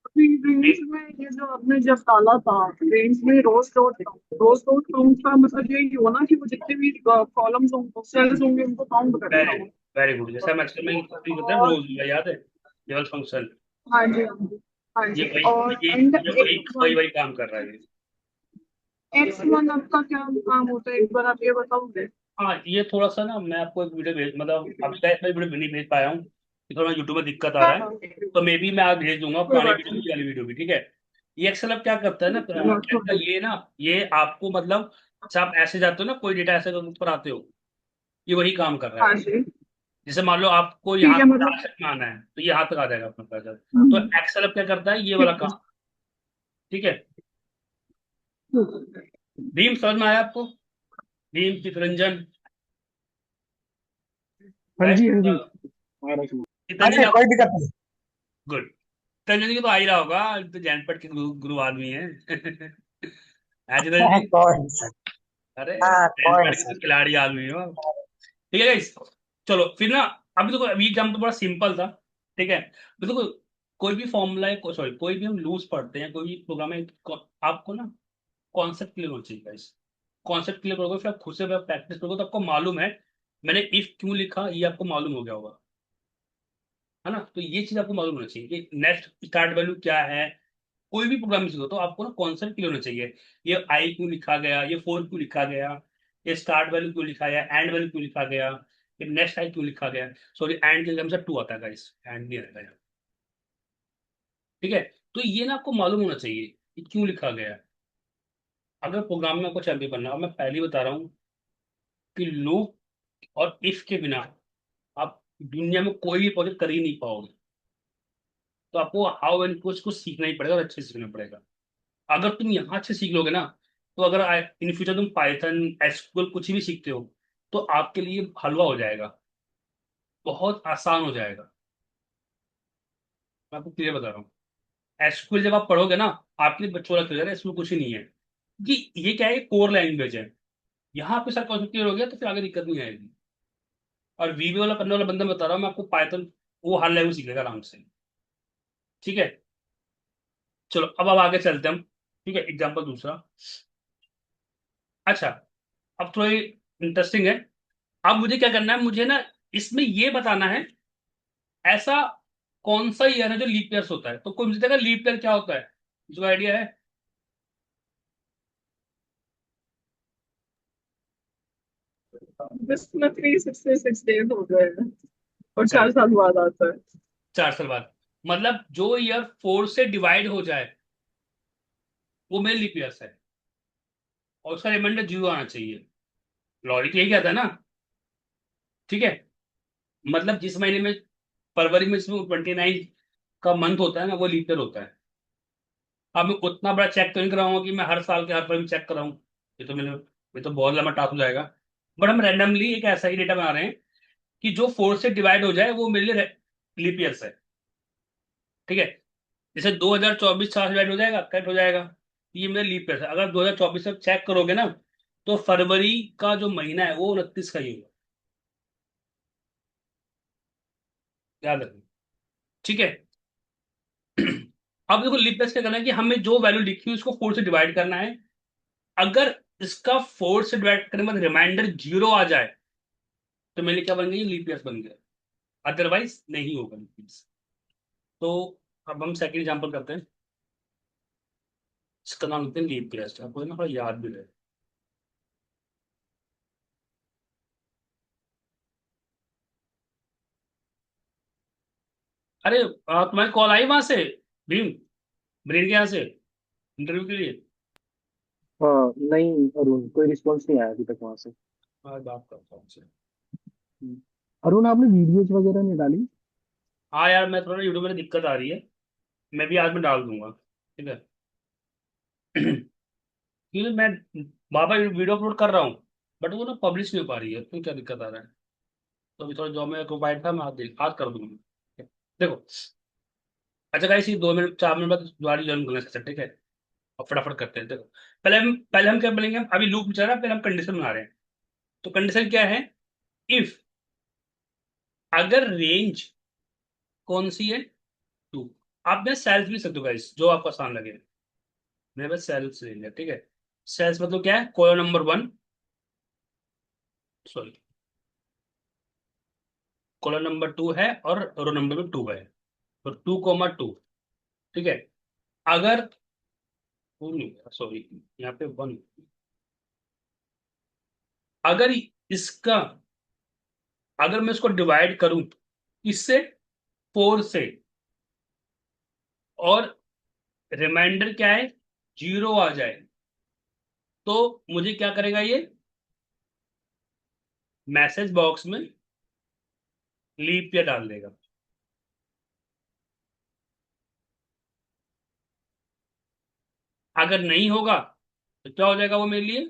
अभी रेंज में ये जो आपने जब डाला था, रेंज में रोज डॉट काउंट का मतलब यही हुआ ना कि वो जितने भी कॉलम्स होंगे, सेल्स होंगे, उनको काउंट करेगा वेरी वो। वेरी गुड, जैसे हम एक्चुअल में कॉपी करते हैं और रोज, याद है, केवल फंक्शन। हाँ जी, हाँ जी, हाँ ये जी। वही और ये एंड ये वही एक, हाँ, वही वही काम कर रहा है ये। X1 आपका क्या काम होता है, एक बार आप ये बताओगे? हाँ, ये थोड़ा सा ना, मैं आपको एक वीडियो भेज, मतलब अभी तक मैं वीडियो नहीं भेज पाया हूँ कि थोड़ा यूट्यूब में दिक्कत आ हाँ रहा है। हाँ, तो मे बी मैं आज भेज दूंगा कोई पुरानी बात वीडियो, नहीं। वाली वीडियो भी, ठीक है। ये एक्सेल अब क्या करता है ना, कहता है ये ना, ये आपको मतलब, अच्छा आप ऐसे जाते हो ना, कोई डेटा ऐसे ऊपर आते हो, ये वही काम कर रहा है। हाँ जी। जैसे मान लो आपको ठीक यहाँ है, तक मतलब। राशन में आना है, तो ये यहाँ तक आ जाएगा अपना पैसा। तो हम्म, एक्सेल अब क्या करता है, ये वाला ठीक है। काम, ठीक है। हम्म। भीम समझ में आया आपको? भीम, चितरंजन, हाँ राइट? जी, हाँ जी, आ रहा है। चितरंजन आप, गुड। चितरंजन की तो आ ही रहा होगा, तो जैनपट के गुरु गुरु आदमी है। है चितरंजन जी? कौन सा? अरे हाँ, कौन जैनपट के सा? तो खिलाड़ी आदमी हो। ठीक है गाइस, चलो फिर ना, अभी देखो, अभी एग्जाम तो बड़ा सिंपल था, ठीक है। तो देखो, कोई भी फॉर्मूला है, सॉरी, कोई भी हम लूज पढ़ते हैं, कोई भी प्रोग्राम है, आपको ना कॉन्सेप्ट क्लियर होना चाहिए गाइस। कॉन्सेप्ट क्लियर करोगे, फिर आप खुद से प्रैक्टिस करोगे, तो आपको मालूम है मैंने इफ क्यों लिखा, ये आपको मालूम हो गया होगा, है ना। तो ये चीज आपको मालूम होना चाहिए कि नेक्स्ट स्टार्ट वैल्यू क्या है। कोई भी प्रोग्राम सीखो तो आपको ना कॉन्सेप्ट क्लियर होना चाहिए। ये आई क्यों लिखा गया, ये फोर क्यों लिखा गया, ये स्टार्ट वैल्यू क्यों लिखा गया, एंड वैल्यू क्यों लिखा गया, ये नेक्स्ट आई क्यों लिखा गया। सॉरी, एंड के हमेशा टू आता है गाइस, एंड नहीं आता है, ठीक है। तो ये ना आपको मालूम होना चाहिए कि क्यों लिखा गया है। अगर प्रोग्राम में आपको चैंपियन बनना है, और मैं पहले ही बता रहा हूँ कि लूप और इफ के बिना आप दुनिया में कोई भी प्रोजेक्ट कर ही नहीं पाओगे। तो आपको हाउ एंड कुछ सीखना ही पड़ेगा, और अच्छे से सीखना पड़ेगा। अगर तुम यहाँ अच्छे सीख लोगे ना, तो अगर इन फ्यूचर तुम पाइथन, एसक्यूएल कुछ भी सीखते हो, तो आपके लिए हलवा हो जाएगा, बहुत आसान हो जाएगा। मैं आपको क्लियर बता रहा हूँ। एसक्यूएल जब आप पढ़ोगे ना, आपके लिए बच्चों लगता है इसमें कुछ ही नहीं है, कि ये क्या है, कोर लैंग्वेज है। यहाँ पे सारा कॉन्सेप्ट क्लियर हो गया, तो फिर आगे दिक्कत नहीं आएगी। और वीबी वाला करने वाला बंदा बता रहा हूँ मैं आपको, पाइथन वो हर लैंग्वेज सीखेगा आराम से, ठीक है। चलो अब आगे चलते हैं हम, ठीक है। एग्जाम्पल दूसरा, अच्छा, अब थोड़ा इंटरेस्टिंग है। अब मुझे क्या करना है, मुझे ना इसमें ये बताना है, ऐसा कौन सा ईयर है जो लीप ईयर्स होता है। तो कोई मुझे देगा लीप ईयर क्या होता है, जो आइडिया है? जिसमें 366 डेज हो गए हैं और चार करेक्ट, साल बाद आता है। 4 साल बाद, मतलब जो ईयर 4 से डिवाइड हो जाए, वो मेरे लीप ईयर्स है, और उसका रिमाइंडर 0 आना चाहिए। लॉजिक यही कहता है ना, ठीक है। मतलब जिस महीने में, फरवरी में इसमें 29 का मंथ होता है ना, वो लीप ईयर होता है। अब मैं उतना बड़ा चेक तो नहीं कराऊंगा कि मैं हर साल के हर पर चेक कराऊं, ये तो बहुत लंबा टास्क हो जाएगा। बट हम रैंडमली एक ऐसा ही डेटा बना रहे हैं कि जो 4 से डिवाइड हो जाए, वो मेरे लिए लीप ईयर्स है, ठीक है। जैसे 2024 4 से डिवाइड हो जाएगा, कट हो जाएगा, ये मेरा लीप ईयर है। अगर 2024 से चेक करोगे ना, तो फरवरी का जो महीना है वो 29 का ही होगा, याद रखना, ठीक है। अब देखो लीप ईयर क्या करना है, कि हमें जो वैल्यू लिखी है उसको 4 से डिवाइड करना है। अगर इसका 4 से डिवाइड करने के बाद रिमाइंडर 0 आ जाए, तो मेरे लिए क्या बन गई, लीप ईयर बन गया। अदरवाइज नहीं होगा लीप ईयर। तो अब हम सेकंड एग्जांपल करते हैं, इसका नाम लेते हैं लीप ईयर, आपको ना थोड़ा याद भी रहे। अरे तुम्हारी कॉल आई वहां से, भीम, ब्रेन के यहाँ से, इंटरव्यू के लिए? हाँ, नहीं अरुण, कोई रिस्पॉन्स नहीं आया अभी तक वहां से। आज बात करता हूँ उनसे। हम्म। अरुण, आपने वीडियोज वगैरह नहीं डाली? हाँ यार, मैं थोड़ा यूट्यूब में दिक्कत आ रही है, मैं भी आज में डाल दूंगा, ठीक है। क्योंकि मैं बाबा वीडियो अपलोड कर रहा हूँ, बट वो ना पब्लिश नहीं हो पा रही है, तो क्या दिक्कत आ रहा है। तो अभी थोड़ा जॉब में प्रोवाइड था, मैं आज कर दूंगा, ठीक है? देखो, अच्छा गाइस, ये 2 मिनट 4 मिनट बाद दोबारा ज्वाइन करना है, ठीक है। और फटाफट करते हैं। देखो, पहले हम क्या बोलेंगे, अभी लूप चल रहा है, फिर हम कंडीशन बना रहे हैं। तो कंडीशन क्या है, इफ, अगर रेंज कौन सी है, टू। आप में सेल्स भी सकते हो गाइस, जो आपको आसान लगे। मेरे पास सेल्स रेंज है, ठीक है। सेल्स मतलब क्या है, column number 1, sorry, column number 2 है, और रो नंबर भी 2 है, तो 2,2, ठीक है। अगर टू नहीं, सॉरी, यहाँ पे वन। अगर इसका, अगर मैं इसको डिवाइड करूं इससे, फोर से, और रिमाइंडर क्या है, जीरो आ जाए, तो मुझे क्या करेगा ये, मैसेज बॉक्स में लीप ईयर डाल देगा। अगर नहीं होगा तो क्या हो जाएगा वो मेरे लिए,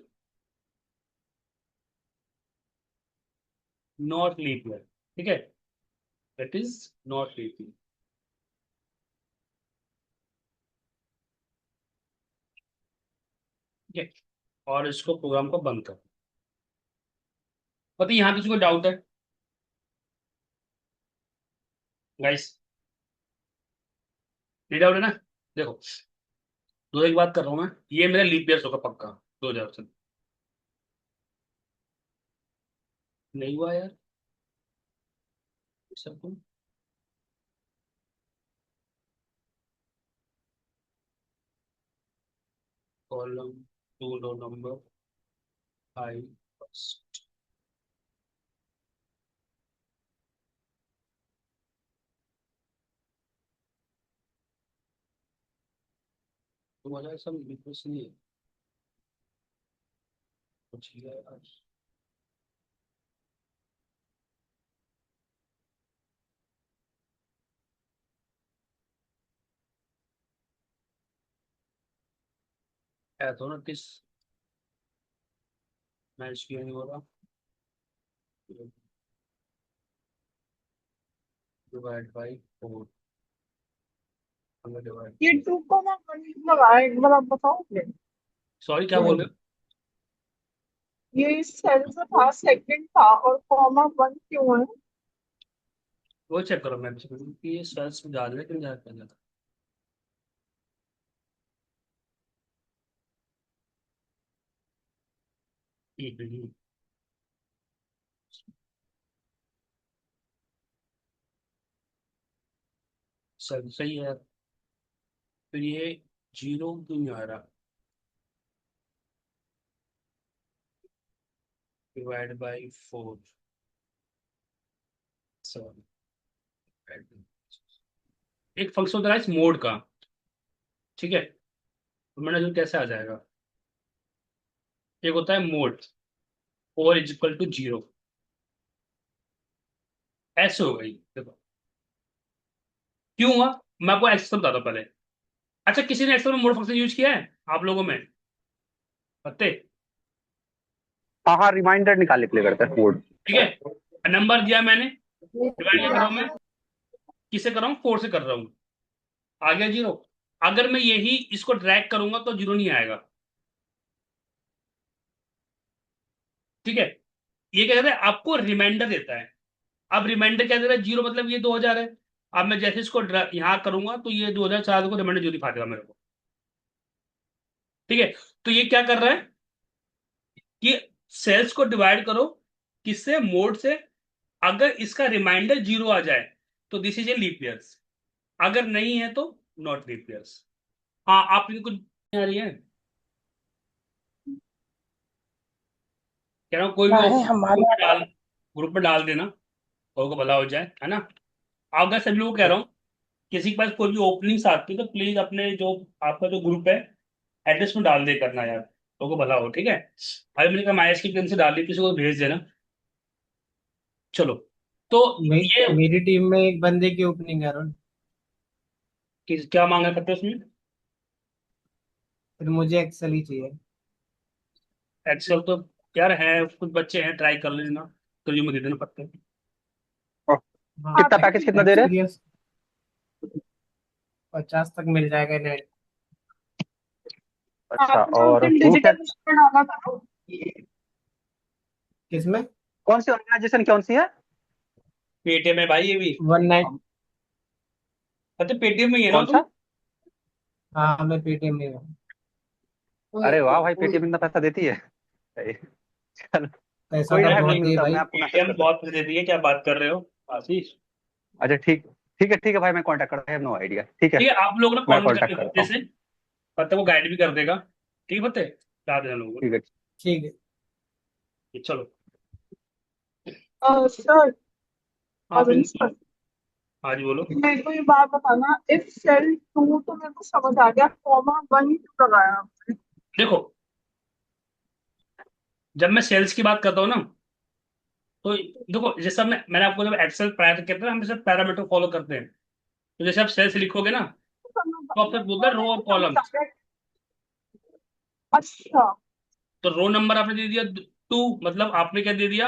नॉट लीप ईयर। ठीक है, that is not leap year. ठीक है, और इसको प्रोग्राम को बंद कर। पता है यहाँ किसी को डाउट है गाइस? नहीं डाउट है ना? देखो, दो एक बात कर रहा हूँ मैं, ये मेरा लीप ईयर होगा पक्का 2000 से। नहीं हुआ यार सबको। Column two, row number five, first. तो वजह सब बिल्कुल नहीं है कुछ ही है यार। है तो ना किस मैच किया नहीं हो रहा, डिवाइड बाई फोर, डिवाइड। ये 2,1 मतलब आया, एक बार आप बताओगे? सॉरी क्या बोल रहे हो? ये सेल जो था सेकंड था, और कॉमा 1 क्यों है? वो चेक करो मैम कि ये सेल्स में ज्यादा है कि नहीं ज्यादा। हम्म, सही सही है। फिर ये जीरो क्यों नहीं आ रहा, डिवाइड बाई फोर, सेवन। एक फंक्शन होता है इस मोड का, ठीक है, तो मैंने जो कैसे आ जाएगा, एक होता है mod, four is equal to zero, ऐसे हो गई देखो। क्यों हुआ, मैं आपको एक्सेल बताता हूँ पहले। अच्छा, किसी ने एक्सेल में मोड फंक्शन यूज किया है आप लोगों में, पत्ते? हाँ हाँ, रिमाइंडर निकालने के लिए करता है कोड। ठीक है, नंबर दिया मैंने, डिवाइड कर रहा हूँ मैं, किससे कर रहा हूँ, फोर से कर रहा हूँ, आ गया जीरो। अगर मैं यही इसको ड्रैग करूंगा तो जीरो नहीं आएगा। ठीक है, ये क्या कहते हैं, आपको रिमाइंडर देता है। अब रिमाइंडर क्या दे रहा है, जीरो मतलब ये 2000 है। अब मैं जैसे इसको यहाँ करूंगा तो ये 2004 को रिमाइंडर जो दिखा देगा मेरे को। ठीक है, तो ये क्या कर रहा है कि सेल्स को डिवाइड करो, किससे, मोड से। अगर इसका रिमाइंडर जीरो आ जाए तो this is a leap years, अगर नहीं है तो नॉट लीप ईयर्स। हाँ, आप इनको कुछ आ रही है, कह रहा हूँ कोई भी नहीं हमारे डाल, ग्रुप में डाल देना, को भला हो जाए, है ना? आप मैं सभी लोगों को कह रहा हूँ, किसी के पास कोई भी ओपनिंग्स आती है तो प्लीज अपने जो आपका जो ग्रुप है एड्रेस में डाल दे करना यार, लोगों को भला हो। ठीक है, अभी मैंने कहा माइस की पेन से डाल दी, किसी को भेज देना। चलो, तो ये मेरी टीम में एक बंदे की ओपनिंग है अरुण। क्या मांगा करते हो उसमें? फिर मुझे एक्सेल ही चाहिए। एक्सेल तो यार है, कुछ बच्चे हैं, ट्राई कर लेना, तो मुझे दे देना पत्ते। और हाँ, कितना आप पैकेज कितना दे रहे हैं? एक्सपीरियंस 50 तक मिल जाएगा नेट। अच्छा, आपने उस और दिन वो क्या, डिजिटल में डाला था ना? किसमें? कौन सी ऑर्गेनाइजेशन कौन सी है? पेटीएम है भाई ये भी। 19। अच्छा, पेटीएम में ही है ना कौन तुम? सा? हाँ, मैं पेटीएम में हूँ। अरे वाह भाई, पेटीएम इतना पैसा देती है। सही। चलो, पैसा कोई तो ना, मैं बहुत है मिलता हूँ, भाई। मैं आपको मैसेज पेटीएम कर बहुत दूँ। पैसे देती है, क्या बात कर रहे हो आशीष? अच्छा ठीक, ठीक है भाई, मैं कांटेक्ट करता हूँ, नो आइडिया, ठीक है। ठीक है, आप लोग ना मैं कांटेक्ट कांटेक्ट करते करता बच्चे हूँ। से, फतेह को गाइड भी कर देगा। ठीक है फतेह, याद है लोगों को। ठीक है। ठीक है। चलो। सर, हाँ अरुण प्रिंस। सर, हाँ जी बोलो। मेरे को ये बात बताना, इफ सेल टू तो मेरे को समझ आ गया, कॉमा वन क्यों लगाया आपने? देखो, जब मैं सेल्स की बात करता हूँ ना, तो देखो जैसे मैंने आपको जब एक्सेल पढ़ाया था, कहते हैं हम जैसे पैरामीटर फॉलो करते हैं। तो जैसे आप सेल्स लिखोगे ना, तो आपसे बोलता है मेरे रो को और समझ कॉलम। आ गया। अच्छा। तो रो नंबर आपने दे दिया 2, मतलब आपने क्या दे दिया,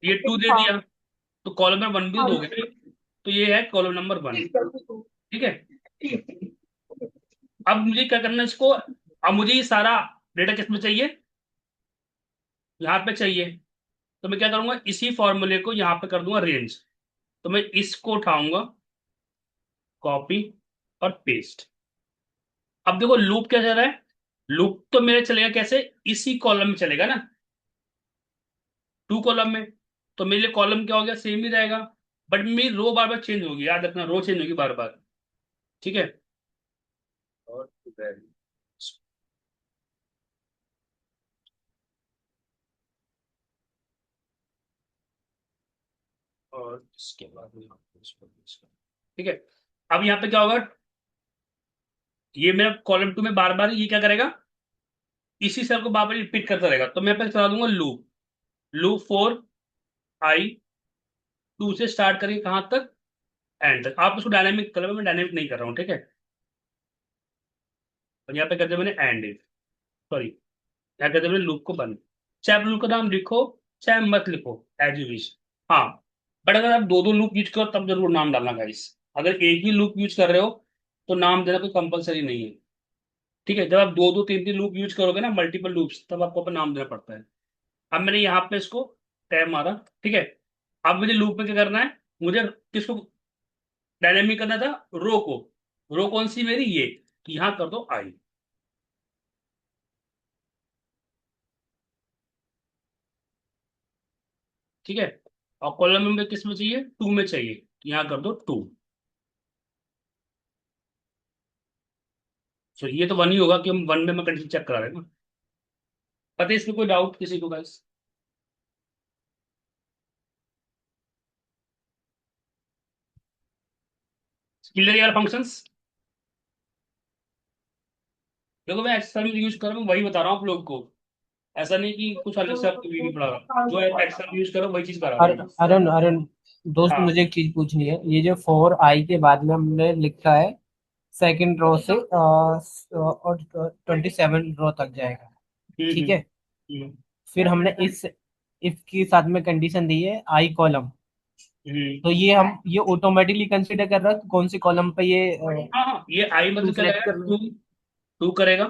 ये 2 दे हाँ। दिया। तो कॉलम नंबर 1 भी तो हाँ दोगे जी। ना। तो ये है कॉलम नंबर 1। ठीक है, ठीक है, ठीक है। ठीक है। अब मुझे क्या करना है इसको, अब मुझे ये सारा डेटा किस में चाहिए, यहाँ पे चाहिए। तो मैं क्या करूंगा, इसी फॉर्मूले को यहाँ पे कर दूंगा रेंज। तो मैं इसको उठाऊंगा, कॉपी और पेस्ट। अब देखो लूप क्या चल रहा है, लूप तो मेरा चलेगा कैसे, इसी कॉलम में चलेगा ना, 2 कॉलम में। तो मेरे लिए कॉलम क्या हो गया, सेम ही रहेगा। बट मेरी रो बार बार चेंज होगी, याद रखना, रो चेंज होगी बार बार। ठीक है। और और इसके बाद में ठीक है। अब यहाँ पे क्या होगा, ये मेरा कॉलम 2 में बार बार ये क्या करेगा, इसी सेल को बार बार रिपीट करता रहेगा। तो मैं पहले चला दूंगा लूप, लूप 4 i 2 से स्टार्ट करेंगे कहां तक, एंड तक। आप उसको डायनेमिक कलर में, डायनेमिक नहीं कर रहा हूँ, ठीक है। और यहाँ पे कर दिया मैंने एंड, सॉरी, यहाँ कर दिया मैंने लूप को बंद। चाहे आप लूप का नाम लिखो, चाहे मत लिखो, एज यू विश। हाँ, बट अगर आप दो दो लूप यूज करो तब जरूर नाम डालना गाइस। अगर एक ही लूप यूज कर रहे हो तो नाम देना कोई कंपलसरी नहीं है। ठीक है, जब आप दो दो तीन तीन लूप यूज करोगे ना, मल्टीपल लूप्स, तब आपको अपना नाम देना पड़ता है। अब मैंने यहाँ पे इसको टैब मारा। ठीक है। अब मुझे लूप में क्या करना है, मुझे किसको डायनेमिक करना था, रो को। रो कौन सी मेरी, ये। तो यहाँ कर दो आई। ठीक है। और कॉलम में किस में चाहिए, 2 में चाहिए, तो यहाँ कर दो 2। तो ये तो 1 ही होगा कि हम 1 में कंडीशन चेक करा रहे हैं ना। पता है इसमें कोई डाउट किसी को गाइस, क्लियर यार फंक्शंस। देखो मैं एक्सेल में यूज कर रहा हूँ, वही बता रहा हूँ आप लोग को। ऐसा नहीं कि कुछ अलग से आपको वीडियो पढ़ा रहा हूँ, जो एक्सेल यूज करो वही चीज करा रहा हूँ। अरुण अरुण दोस्त, हाँ। मुझे एक चीज पूछनी है। ये जो 4i के बाद में हमने लिखा है, सेकंड रो से और 27 रो तक जाएगा, ठीक हम्म। है। हम्म। फिर हमने इस इफ के साथ में कंडीशन दी है आई कॉलम। हम्म। तो ये ऑटोमेटिकली कंसीडर कर रहा है कि कौन सी कॉलम पे ये हाँ हाँ, ये आई टू मतलब क्या सिलेक्ट करेगा, करना है। 2 करेगा।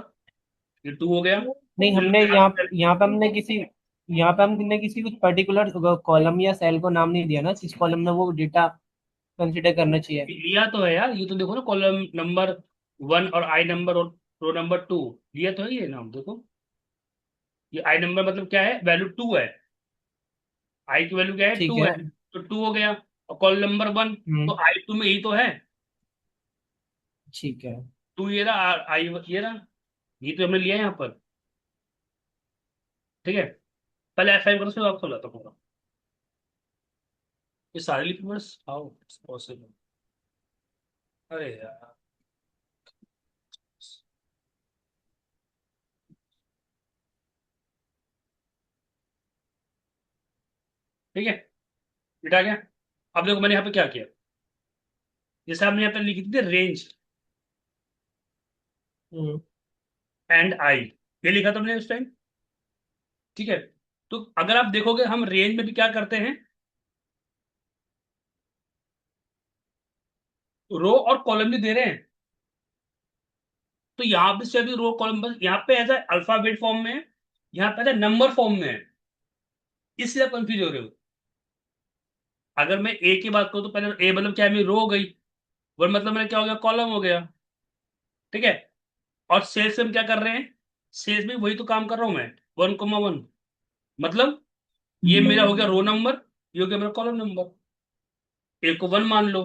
ये 2 हो गया। नहीं, फिर हमने यहाँ पे हमने किसी कुछ पर्टिकुलर कॉलम या सेल को नाम नहीं दिया ना, किस कॉलम में वो डेटा कंसीडर करना चाहिए। लिया तो है यार, ये तो देखो ना, कॉलम नंबर 1 और आई नंबर और रो नंबर 2, लिया तो है ये नाम, देखो। ये आई नंबर मतलब क्या है, वैल्यू 2 है। आई की वैल्यू क्या है, ठीक 2 है। है। तो 2 हो गया। और कॉलम नंबर 1, तो हम्म। आई 2 में यही तो है। ठीक है। 2 ये रहा, आई ये रहा। ये तो हमने लिया है यहाँ पर। ठीक है। पहले F5 करो, फिर आपको लाता हूँ। ये सारे लिखूंगा, हाउ इट्स पॉसिबल। अरे यार। ठीक है, मिटा गया। अब देखो मैंने यहाँ पे क्या किया, जैसे हमने यहाँ पे लिखी थी रेंज हम्म। एंड आई, ये लिखा था हमने उस टाइम। ठीक है। तो अगर आप देखोगे हम रेंज में भी क्या करते हैं, रो और कॉलम भी दे रहे हैं। तो यहाँ पे से भी रो कॉलम, बस यहाँ पे ऐसा अल्फाबेट फॉर्म में है, यहाँ पे ऐसा नंबर फॉर्म में है, इसलिए आप कंफ्यूज हो रहे हो। अगर मैं ए की बात करूँ तो पहले ए मतलब क्या है, मेरी रो हो गई। वन मतलब मेरा क्या हो गया, कॉलम हो गया। ठीक है। और सेल्स में हम क्या कर रहे हैं, सेल्स में वही तो काम कर रहा हूं मैं, 1,1, मतलब ये मेरा हो गया रो नंबर, ये हो गया मेरा कॉलम नंबर। ए को 1 मान लो।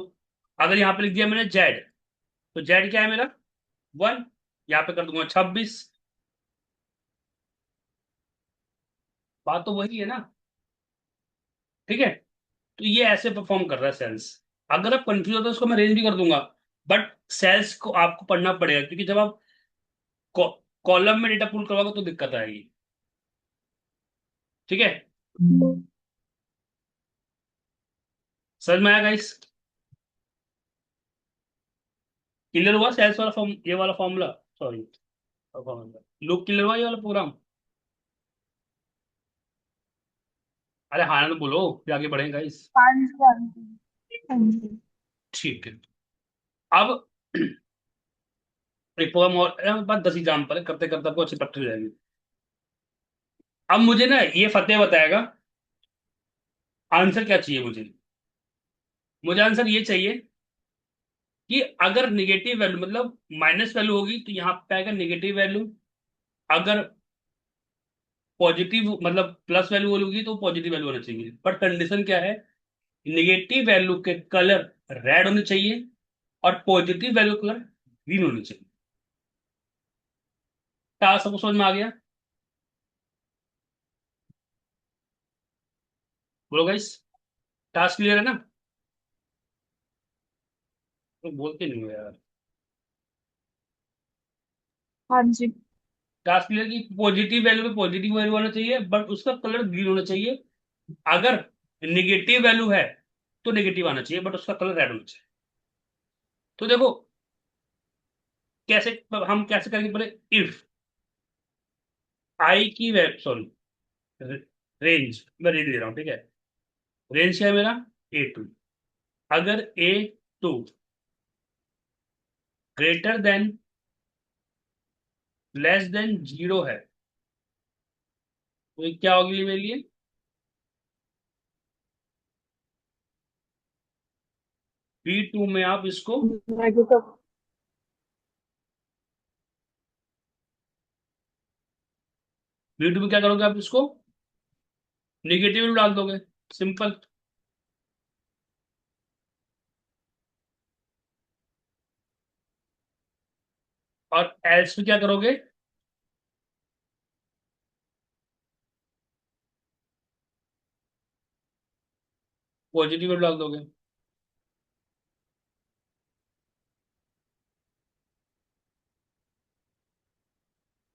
अगर यहाँ पे लिख दिया मैंने जेड, तो जेड क्या है मेरा, 1, यहाँ पे कर दूंगा 26। बात तो वही है ना, ठीक है। तो ये ऐसे परफॉर्म कर रहा है सेल्स। अगर आप कंफ्यूज होते हो उसको मैं रेंज भी कर दूंगा, बट सेल्स को आपको पढ़ना पड़ेगा, क्योंकि जब आप कॉलम में डेटा पुल करवाओगे तो दिक्कत आएगी, ठीक है। समझ में आया गाइस? क्लियर हुआ सेल्स वाला फॉर्म, ये वाला formula, sorry formula, loop clear हुआ ये वाला प्रोग्राम? अरे हाँ ना तो बोलो, फिर आगे बढ़ेंगे गाइस। हाँ जी, हाँ जी, हाँ जी। ठीक है। अब एक प्रोग्राम और, बात 10 एग्जाम्पल है, करते करते आपको अच्छी प्रैक्टिस हो जाएगी। अब मुझे ना ये फतेह बताएगा आंसर क्या चाहिए मुझे। मुझे आंसर ये चाहिए कि अगर निगेटिव वैल्यू मतलब माइनस वैल्यू होगी तो यहाँ पे आएगा निगेटिव वैल्यू, अगर पॉजिटिव मतलब प्लस वैल्यू होगी तो पॉजिटिव वैल्यू होना चाहिए। बट कंडीशन क्या है, निगेटिव वैल्यू के कलर रेड होने चाहिए और पॉजिटिव वैल्यू कलर ग्रीन होने चाहिए। टास्क सबको समझ में आ गया? बोलो गाइस, टास्क क्लियर है ना? तो बोलते नहीं हो यार। हाँ जी। टास्क क्लियर की पॉजिटिव वैल्यू पे पॉजिटिव वैल्यू होना चाहिए, बट उसका कलर ग्रीन होना चाहिए। अगर निगेटिव वैल्यू है तो नेगेटिव आना चाहिए, बट उसका कलर रेड होना चाहिए। तो देखो कैसे, हम कैसे करेंगे पहले। इफ आई की वैल्यू, सॉरी, रेंज, मैं रेंज दे रहा हूँ, ठीक है। रेंज क्या है मेरा, A2। अगर A2 greater than less than 0 है तो ये क्या होगी मेरे लिए, B2 में आप इसको, नेगेटिव। B2 में क्या करोगे आप इसको, निगेटिव डाल दोगे, सिंपल। और एल्स में क्या करोगे, पॉजिटिव डाल दोगे,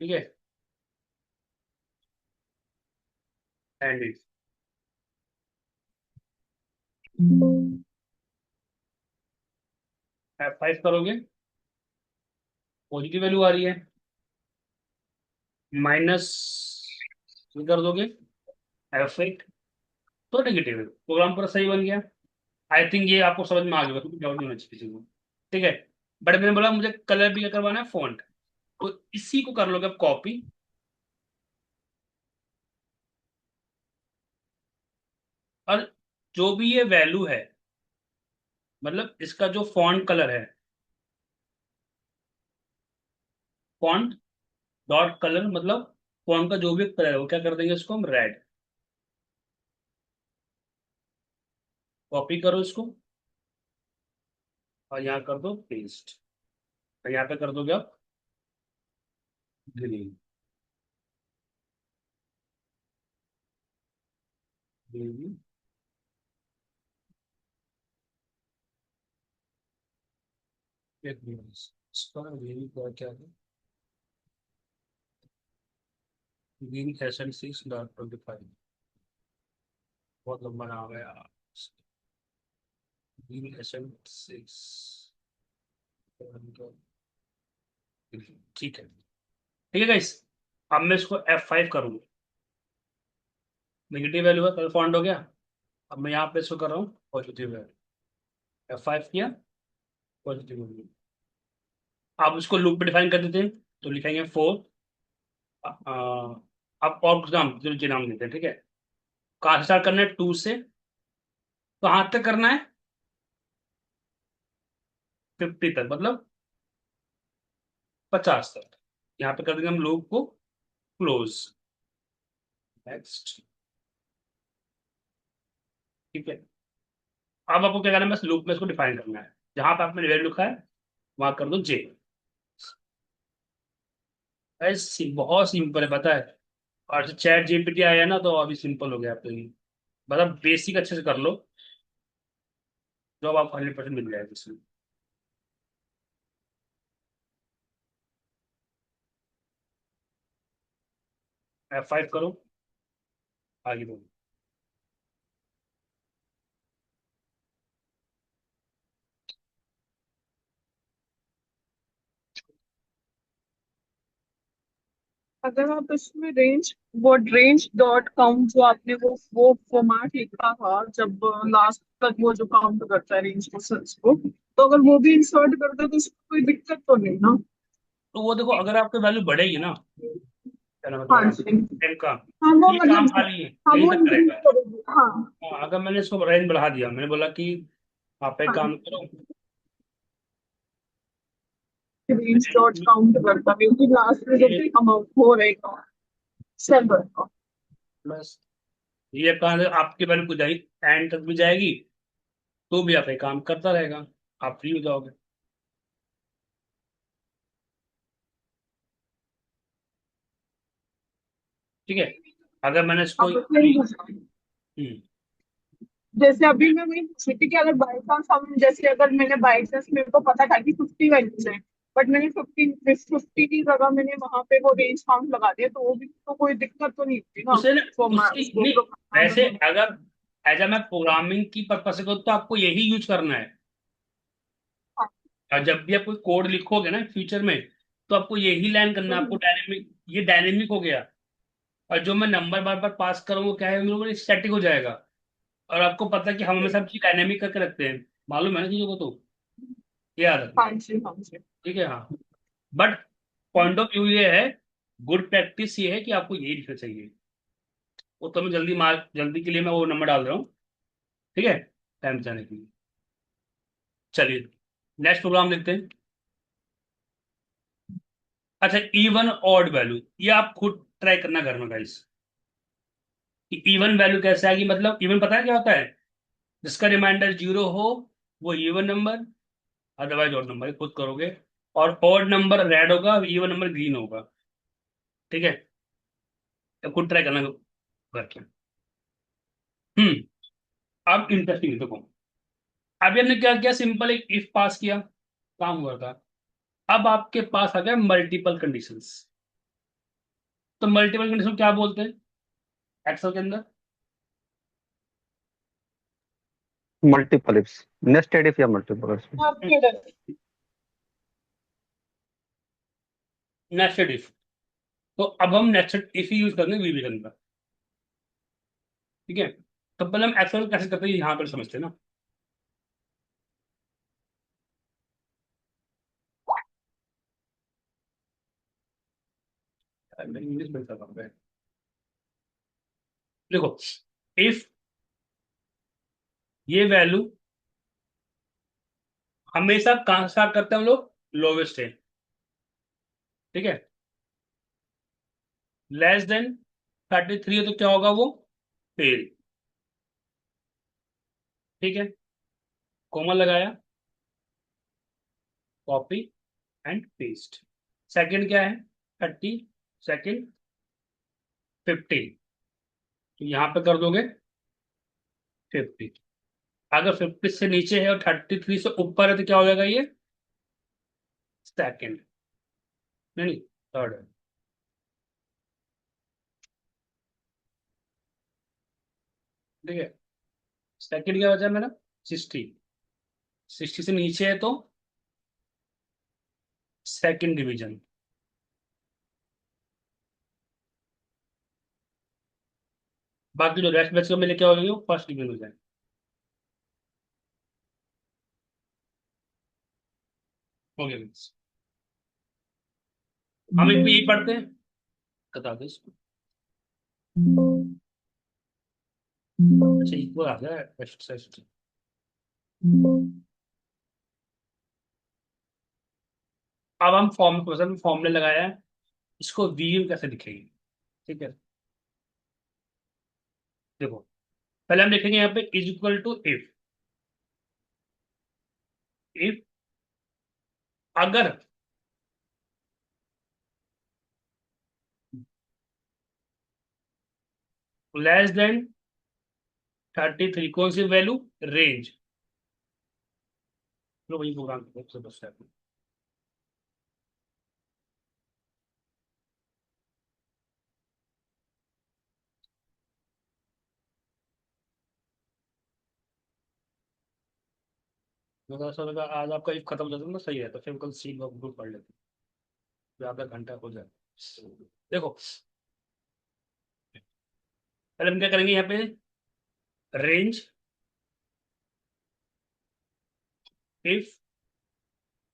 ठीक है। एंड इट F5 करोगे, पॉजिटिव वैल्यू आ रही है, माइनस कर दोगे F8 तो नेगेटिव है। प्रोग्राम पूरा सही बन गया। आई थिंक ये आपको समझ में आ गया, क्योंकि डाउट नहीं होना चाहिए किसी को, ठीक है। बट मैंने बोला मुझे कलर भी क्या करवाना है, फॉन्ट, तो इसी को कर लोगे आप कॉपी, और जो भी ये वैल्यू है, मतलब इसका जो फॉन्ट कलर है, फॉन्ट डॉट कलर मतलब फॉन्ट का जो भी कलर है वो क्या कर देंगे, इसको हम रेड, कॉपी करो इसको और यहाँ कर दो पेस्ट, और यहाँ पे कर दोगे आप ग्रीन, ग्रीन, एक मिनट, इसका ग्रीन क्या है, ग्रीन SN6.25, बहुत लंबा नाम आ गया। ग्रीन SN6, ठीक है, ठीक है गाइस। अब मैं इसको F5 करूंगा, नेगेटिव वैल्यू है, कल फॉन्ट हो गया। अब मैं यहाँ पे इसको कर रहा हूँ पॉजिटिव वैल्यू, F5 किया, पॉजिटिव वैल्यू। आप इसको लूप में डिफाइन कर देते हैं, तो लिखेंगे 4, अब और कुछ नाम जो नाम देते हैं, ठीक है। कहाँ से स्टार्ट करना है, 2 से, तो हाथ तक करना है 50 तक, मतलब 50 तक। यहाँ पे कर देंगे हम लूप को क्लोज, नेक्स्ट, ठीक है। अब आपको क्या करना है, बस लूप में इसको डिफाइन करना है, जहां पे आपने वैल्यू लिखा है वहां कर दो J, ऐसे बहुत सिंपल है, पता है। और चैट जीपीटी आया ना तो अभी सिंपल हो गया आपके लिए। मतलब बेसिक अच्छे से कर लो, जॉब आपको 100% मिल जाएगी इसमें। F5 करो, आगे बढ़ो। अगर आप इसमें रेंज जो आपने वो फॉर्मेट लिखा था जब लास्ट तक वो जो काउंट करता है रेंज को सेल्स को, तो अगर वो भी इंसर्ट करते तो इसमें कोई दिक्कत तो नहीं ना? तो वो देखो, अगर आपकी वैल्यू बढ़ेगी ना, क्या नाम है हाँ तुम्हारा, जी। 10 का, हाँ वो ये काम मतलब, खाली है, हाँ यहीं वो तक इंक्रीज करेगा। करेगी, हाँ। हाँ, अगर मैंने इसको रेंज बढ़ा दिया, मैंने बोला कि आप एक हाँ, काम करो, रेंज डॉट काउंट करता है क्योंकि लास्ट में जो ये भी अमाउंट हो रहेगा सेलर का। बस, ये काम आपकी वैल्यू को जाएगी, एंड तक भी जाएगी, तो भी आप एक काम करता रहेगा, आप फ्री हो जाओगे। ठीक है, अगर मैंने इसको अब नहीं पूछा, हम्म, जैसे अभी मैं वही पूछ रही थी कि अगर बाई चांस हम, जैसे अगर मैंने बाई चांस, मेरे को पता था कि 50 वैल्यूज है, बट मैंने 50 की जगह मैंने वहां पे वो रेंज काउंट लगा दिया, तो वो भी तो कोई दिक्कत तो नहीं होती ना? उसे ना, तो मैं उसकी उसको नहीं, प्रोग्राम वैसे में। अगर एज ए मैं प्रोग्रामिंग की पर्पज से करूँ तो आपको यही यूज करना है। हाँ, और जब भी आप कोई कोड लिखोगे ना फ्यूचर में, तो आपको यही लाइन करना है, आपको डायनेमिक, ये डायनेमिक हो गया। और जो मैं नंबर बार बार पास करूंगा क्या है, मेरे स्टैटिक हो जाएगा। और आपको पता है कि हम हमेशा सब चीज डायनेमिक करके रखते हैं, मालूम है ना चीजों को, तो ये याद रखना। हाँ जी, हाँ जी। ठीक है, हाँ। बट पॉइंट ऑफ व्यू ये है, गुड प्रैक्टिस ये है कि आपको यही लिखना चाहिए। वो तो मैं जल्दी मार्क, जल्दी के लिए मैं वो नंबर डाल रहा हूँ। ठीक है, टाइम बचाने के लिए। चलिए, नेक्स्ट प्रोग्राम देखते हैं। अच्छा, इवन ऑड वैल्यू, ये आप खुद ट्राई करना घर में गाइस, कि इवन वैल्यू कैसे आएगी। मतलब इवन पता है क्या होता है, जिसका रिमाइंडर 0 हो वो even number, otherwise odd number खुद करोगे। और ऑड नंबर रेड होगा, इवन नंबर ग्रीन होगा। ठीक है, तो खुद ट्राई करना घर पे। अब इंटरेस्टिंग देखो, अभी हमने क्या किया, सिंपल एक इफ पास किया, काम हुआ था। अब आपके पास आ गया मल्टीपल कंडीशंस। तो मल्टीपल कंडीशन क्या बोलते हैं एक्सेल के अंदर? मल्टीपल इफ्स, नेस्टेड इफ या मल्टीपल इफ्स। आपके डर। Nested if. तो अब हम नेस्टेड इफ ही यूज करेंगे वीबी के अंदर। ठीक है, तो पहले हम एक्सेल कैसे करते हैं यहाँ पर समझते हैं ना। मैं इंग्लिश में कर रहा हूँ। देखो, इफ ये वैल्यू हमेशा कहां स्टार्ट करते हैं हम लोग, लोवेस्ट है। ठीक है, लेस देन 33 है तो क्या होगा वो, फेल। ठीक है, कॉमा लगाया, कॉपी एंड पेस्ट। सेकंड क्या है, 30, सेकंड 15, तो यहां पे कर दोगे 50। अगर 50 से नीचे है और 33 से ऊपर है तो क्या हो जाएगा ये, सेकंड, नहीं थर्ड है। ठीक है, सेकंड क्या बचा मेरा, 60, 60 से नीचे है तो सेकंड डिवीजन। बाकी जो रेस्ट बचे मिले क्या हो जाएंगे, वो फर्स्ट डिवीजन हो जाएंगे। हो गया guys। हम एक भी यही पढ़ते हैं, बता दो इसको। अच्छा, इक्वल आ गया एक्सरसाइज। अब हम फॉर्मूले लगाया है, इसको वी कैसे दिखेगी। ठीक है, देखो, पहले हम लिखेंगे यहाँ पे is equal to if. If अगर लेस देन 33, कौन सी वैल्यू? रेंज। लो वही प्रोग्राम से बस है। मेरा ऐसा लगा आज आपका if खत्म हो जाता ना, सही है, तो फिर कल सी ग्रुप पढ़ लेते हैं, आधा घंटा हो जाए। देखो पहले हम क्या करेंगे यहाँ पे, रेंज इफ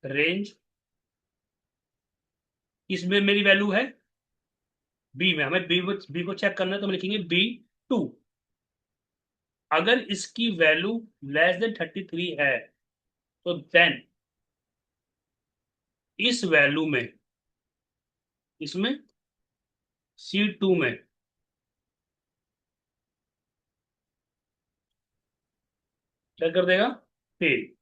रेंज, इसमें मेरी वैल्यू है बी में, हमें बी को चेक करना है, तो हम लिखेंगे B2। अगर इसकी वैल्यू लेस देन 33 है तो देन इस वैल्यू में, इसमें C2 में क्या कर देगा? फेल।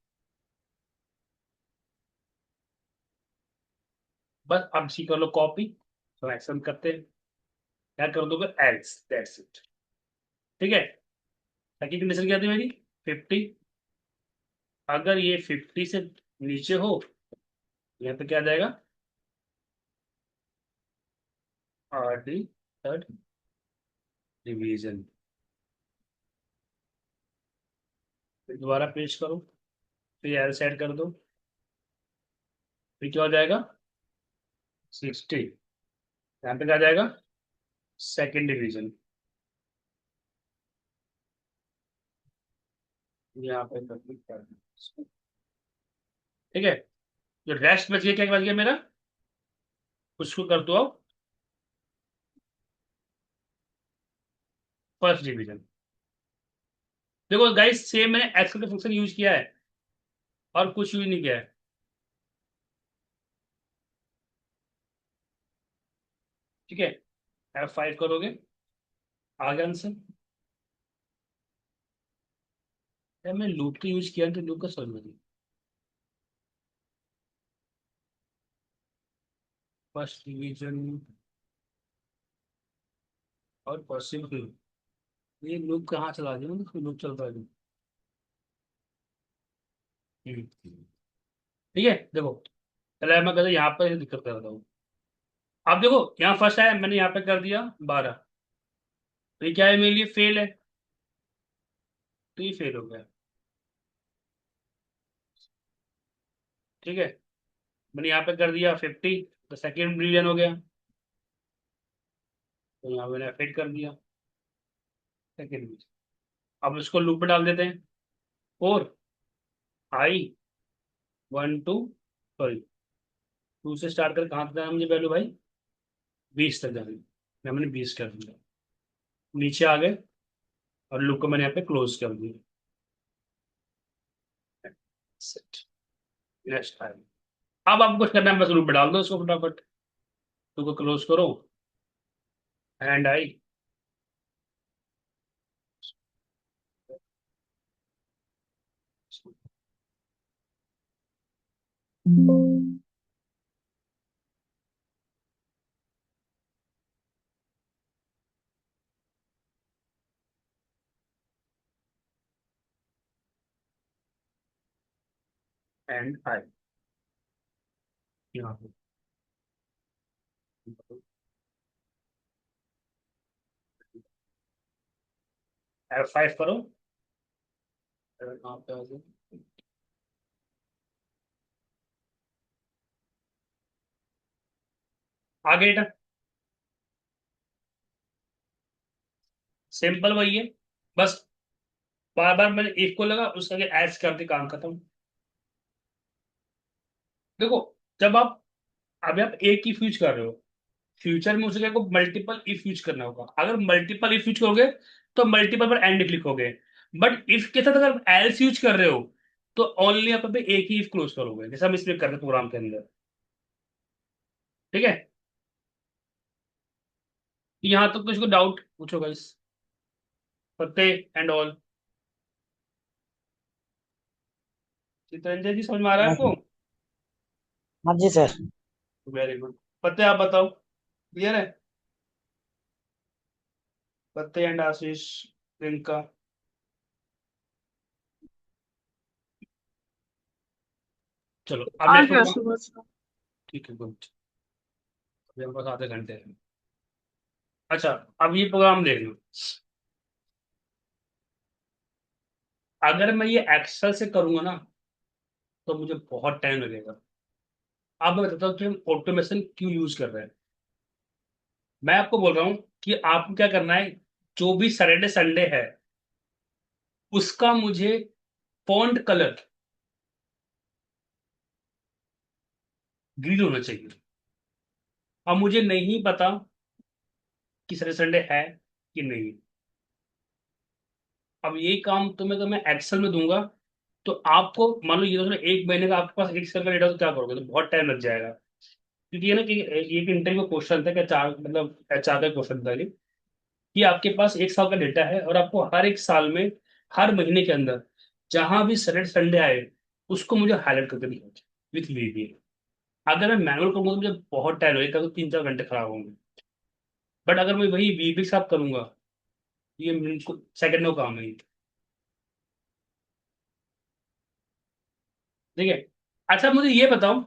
बस अब सी कर लो कॉपी, सिलेक्शन करते हैं, क्या कर दोगे? Else, that's it. ठीक है, सेकंड कंडीशन क्या थी मेरी? 50। अगर ये 50 से नीचे हो, यहाँ पे क्या आ जाएगा? RD third division. फिर दोबारा पेश करो, फिर एल सेट कर दो, फिर क्या हो जाएगा? 60। यहाँ पे क्या आ जाएगा? Second division. यहाँ पे कंप्लीट कर दो। ठीक है, जो रेस्ट बच गया, क्या बच गया मेरा? उसको कर दो अब फर्स्ट डिवीजन। देखो गाइस, सेम मैंने एक्सेल का फंक्शन यूज किया है और कुछ यूज नहीं किया है। ठीक है, F5 करोगे, आ गया आंसर। यार मैं लूप का यूज किया तो लूप का समझ में नहीं। फर्स्ट डिवीजन और पॉसिबल, ये लूप कहाँ चला दिया, मतलब लूप चल रहा है। ठीक है, देखो पहले मैं कहता यहाँ पर दिक्कत कर रहा हूँ। अब देखो यहाँ फर्स्ट आया, मैंने यहाँ पे कर दिया 12, तो ये क्या है मेरे लिए? फेल है, तो ये फेल हो गया। ठीक है, मैंने यहाँ पे कर दिया 50, तो सेकेंड डिवीजन हो गया, तो यहाँ मैंने फिट कर दिया सेकेंड डिवीजन। अब इसको लूप में डाल देते हैं। 4 I 1 2, सॉरी 2 से स्टार्ट कर, कहाँ तक जाना मुझे वैल्यू भाई? 20 तक जानी, मैंने 20 कर दिया, नीचे आ गए और लूप को मैंने यहाँ पे क्लोज कर दिया। Set. नेक्स्ट टाइम अब आपको कुछ करना है, बस लूप में डाल दो इसको फटाफट, लूप को क्लोज करो, एंड आई एंड आई यहाँ पे F5 करो, यहाँ पे आ जाओ। आगे बेटा सिंपल वही है, बस बार बार मैंने एक को लगा, उसके आगे एड्स करके काम खत्म। देखो जब आप, अभी आप एक ही यूज कर रहे हो, फ्यूचर में उसे को मल्टीपल इफ यूज करना होगा। अगर मल्टीपल इफ यूज करोगे तो मल्टीपल पर एंड लिखोगे, बट इफ के साथ अगर एल्स यूज कर रहे हो तो ओनली आप पे एक ही इफ क्लोज करोगे, जैसे हम इसमें कर रहे हैं प्रोग्राम के अंदर। ठीक है, यहां तक तो इसको डाउट पूछो guys, Fateh and all. Chitranjan ji समझ में आ रहा है हाँ आपको? हाँ जी सर। Very good. फतेह आप बताओ, क्लियर है? पत्ते एंड आशीष प्रियंका। चलो अब आ नेक्स्ट गया प्रोग्राम। सुबह से। ठीक है, गुड। अभी हमारे पास आधे घंटे हैं। अच्छा, अब ये प्रोग्राम देख लो। अगर मैं ये एक्सेल से करूंगा ना तो मुझे बहुत टाइम लगेगा। अब मैं बताता हूँ कि हम ऑटोमेशन क्यों यूज कर रहे हैं। मैं आपको बोल रहा हूँ कि आपको क्या करना है, जो भी सैटरडे संडे है उसका मुझे फॉन्ट कलर ग्रीन होना चाहिए। अब मुझे नहीं पता कि सैटरडे संडे है कि नहीं। अब ये काम तुम्हें एक्सेल में दूंगा तो आपको मान लो ये तो एक महीने का आपके पास एक्सेल का डेटा, तो क्या करोगे, तो बहुत टाइम लग जाएगा। क्योंकि ये ना कि ये एक इंटरव्यू क्वेश्चन था कि चार मतलब एचआर का क्वेश्चन था ये, कि आपके पास एक साल का डेटा है और आपको हर एक साल में हर महीने के अंदर जहां भी सैटरडे संडे आए उसको मुझे हाईलाइट करके दिखाओ विथ वीवी। अगर मैं मैनुअल करूंगा तो मुझे बहुत टाइम लगेगा, तो 3-4 घंटे खराब होंगे। बट अगर मैं वही वीवी के साथ करूंगा, ये सेकंड में काम है ये। ठीक है। अच्छा मुझे ये बताओ,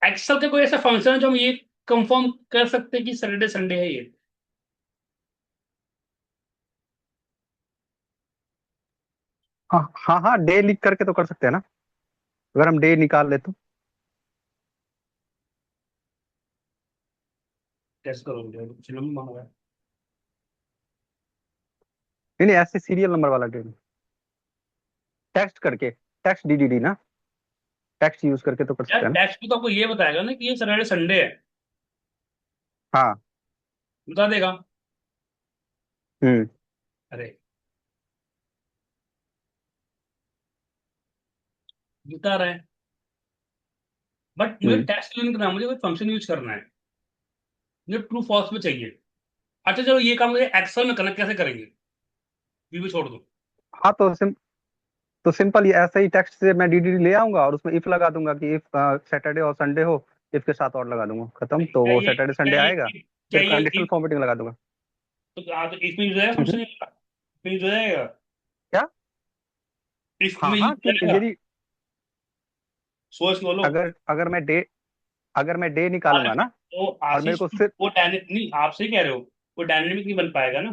एक्सेल का कोई ऐसा फंक्शन है जो हम ये कंफर्म कर सकते हैं कि सैटरडे संडे है ये। हाँ हाँ हाँ, डे लिख करके तो कर सकते हैं ना, अगर हम डे निकाल ले तो। कैसे करोगे, चलो मैं मांगा। नहीं नहीं, ऐसे सीरियल नंबर वाला डे, टेक्स्ट करके, टेक्स्ट डीडीडी ना, टेक्स्ट यूज करके तो कर यार सकते हैं ना। टेक्स्ट भी तो आपको ये बताएगा ना कि ये सैटरडे संडे है, हाँ। बता देगा। हम्म। अरे बता रहा है, बट मुझे हम्म। टेक्स्ट नहीं करना, मुझे कोई फंक्शन यूज करना है। मुझे ट्रू फॉल्स में चाहिए। अच्छा चलो ये काम मुझे एक्सेल में करना, कैसे करेंगे, ये भी छोड़ दो। हाँ तो सिंपल ये ऐसे ही टेक्स्ट से मैं डीडीडी ले आऊंगा और उसमें इफ लगा दूंगा कि इफ सैटरडे और संडे हो, इफ के साथ और लगा दूंगा, खत्म, अरे तो क्या वो ये सैटरडे क्या संडे ये आएगा। क्या फिर ये कंडीशनल फॉर्मेटिंग लगा दूंगा। तो इसमें यूज आएगा हम्म। फंक्शन, इसमें यूज हो जाएगा, क्या? हाँ इसमें यूज हाँ, हो क्यों जाएगा। यदि सोच के बोलो। अगर मैं डे अरे निकालूंगा ना, तो और मेरे आशीष को सिर्फ, वो डायनेमिक नहीं, आप सही कह रहे हो, वो डायनेमिक नहीं बन पाएगा ना।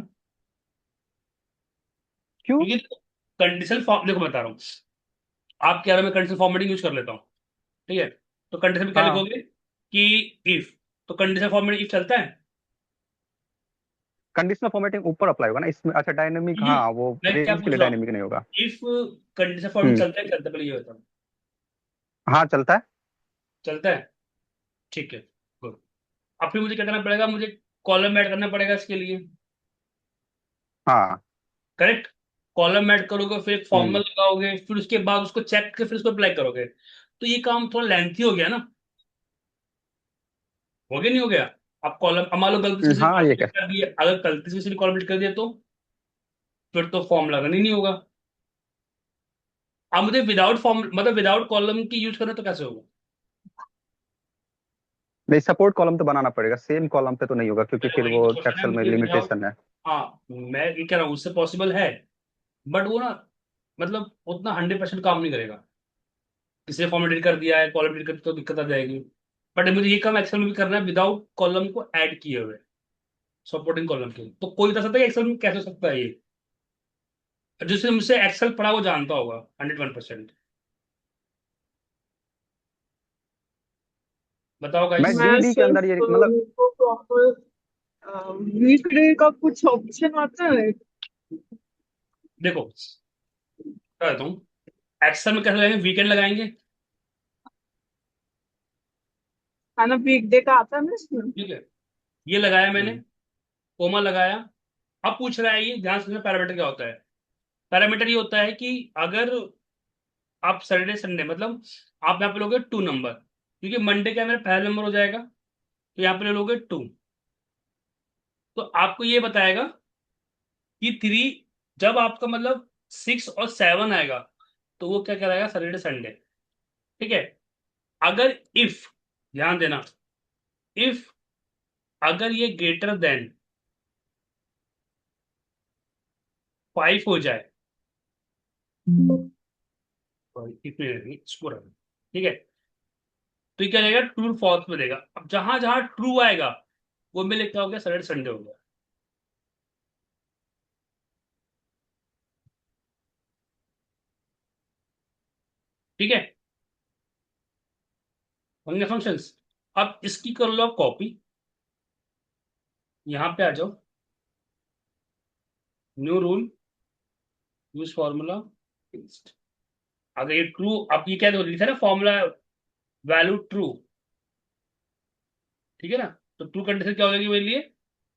क्यों? क्योंकि कंडीशनल फॉर्म देखो बता रहा हूँ, आप कह रहे हो मैं कंडीशनल फॉर्मेटिंग यूज कर लेता हूँ, ठीक है। तो कंडीशन में क्या हाँ, लिखोगे कि इफ, तो कंडीशन फॉर्मेट इफ चलता है। कंडीशनल फॉर्मेटिंग ऊपर अप्लाई होगा ना इसमें, अच्छा डायनेमिक, ये हाँ वो मैं क्या रेंज के पूछ लिए रहा हूँ, डायनेमिक नहीं होगा। इफ कंडीशन फॉर्मेट हम्म। चलता है चलता है, पहले ये बताओ। हाँ चलता है। चलता है, ठीक है, गुड। अब फिर मुझे क्या करना पड़ेगा, मुझे कॉलम ऐड करना पड़ेगा इसके लिए, हाँ। करेक्ट। कॉलम ऐड करोगे, फिर एक फॉर्मूला हम्म। लगाओगे, फिर उसके बाद उसको चेक करके फिर उसको अप्लाई करोगे। तो ये काम थोड़ा लेंथी हो गया ना, हो गया नहीं हो गया। अब कॉलम, अब मान लो गलती से किसी ने हाँ कॉलम ये क्लिक क्या, कर दिया, अगर गलती से किसी ने कॉलम क्लिक कर दिया तो फिर तो फॉर्म लगाना ही नहीं होगा। अब मुझे विदाउट फॉर्म मतलब विदाउट कॉलम की यूज करना तो कैसे होगा। नहीं, सपोर्ट कॉलम तो बनाना पड़ेगा, सेम कॉलम पे तो नहीं होगा, क्योंकि अरे फिर वही वो तो क्वेश्चन है, एक्सेल में मुझे विदाउट, लिमिटेशन है। हाँ मैं ये कह रहा हूँ उससे पॉसिबल है, बट वो ना मतलब उतना 100% काम नहीं करेगा। किसी ने फॉर्मेट कर दिया है, कॉलम एडिट कर तो दिक्कत आ जाएगी। बट मुझे ये काम एक्सेल में भी करना है विदाउट कॉलम को ऐड किए हुए, सपोर्टिंग कॉलम के। तो कोई बता सकता है एक्सेल में कैसे हो सकता है ये, जिसने मुझसे एक्सेल पढ़ा वो जानता होगा 101%। बताओ मैं गाइस। मैं डीडी के सिर्फ अंदर ये मतलब, मेरे को प्रॉपर वीकडे का कुछ ऑप्शन आता है। देखो बता देता हूँ, एक्सेल में कैसे लगाएंगे, वीकेंड लगाएंगे, है ना, वीकडे का आता है ना इसमें। ठीक है। ये लगाया मैंने, हम्म, कोमा लगाया। अब पूछ रहा है ये ध्यान से, पैरामीटर क्या होता है। पैरामीटर ये होता है कि अगर आप सैटरडे संडे मतलब आप यहाँ पे लोगे 2 नंबर, क्योंकि मंडे क्या मेरा पहला नंबर हो जाएगा, तो यहाँ पे ले लोगे 2। तो आपको ये बताएगा कि 3, जब आपका मतलब 6 और 7 आएगा तो वो क्या कराएगा, सैटरडे संडे, ठीक है। अगर इफ, ध्यान देना, इफ अगर ये ग्रेटर देन 5 हो जाए, इतने इसको रख, ठीक है। तो ये क्या रहेगा, ट्रू फॉल्स में देगा। अब जहां जहां ट्रू आएगा वो में लिखा हो गया सैटरडे संडे हो गया। ठीक है, होंगे फंक्शंस। अब इसकी कर लो कॉपी, यहां पे आ जाओ, न्यू रूल, यूज फॉर्मूला, अगर ये ट्रू, अब ये क्या लिखा है ना फॉर्मूला, वैल्यू ट्रू, ठीक है ना। तो ट्रू कंडीशन क्या हो जाएगी मेरे लिए,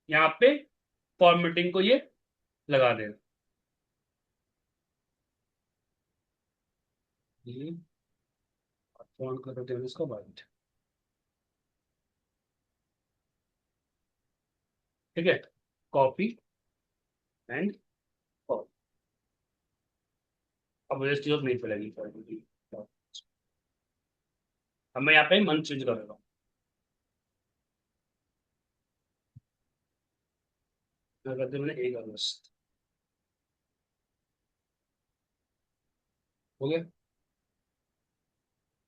यहाँ पे फॉर्मेटिंग को ये लगा देगा। ऑन कर देते हैं इसको बाद, ठीक है, कॉपी एंड, अब मुझे इसकी जरूरत नहीं पड़ेगी। अब मैं यहाँ पे मंथ चेंज कर देता हूँ, मैं कर दिया मैंने 1 अगस्त, हो गया।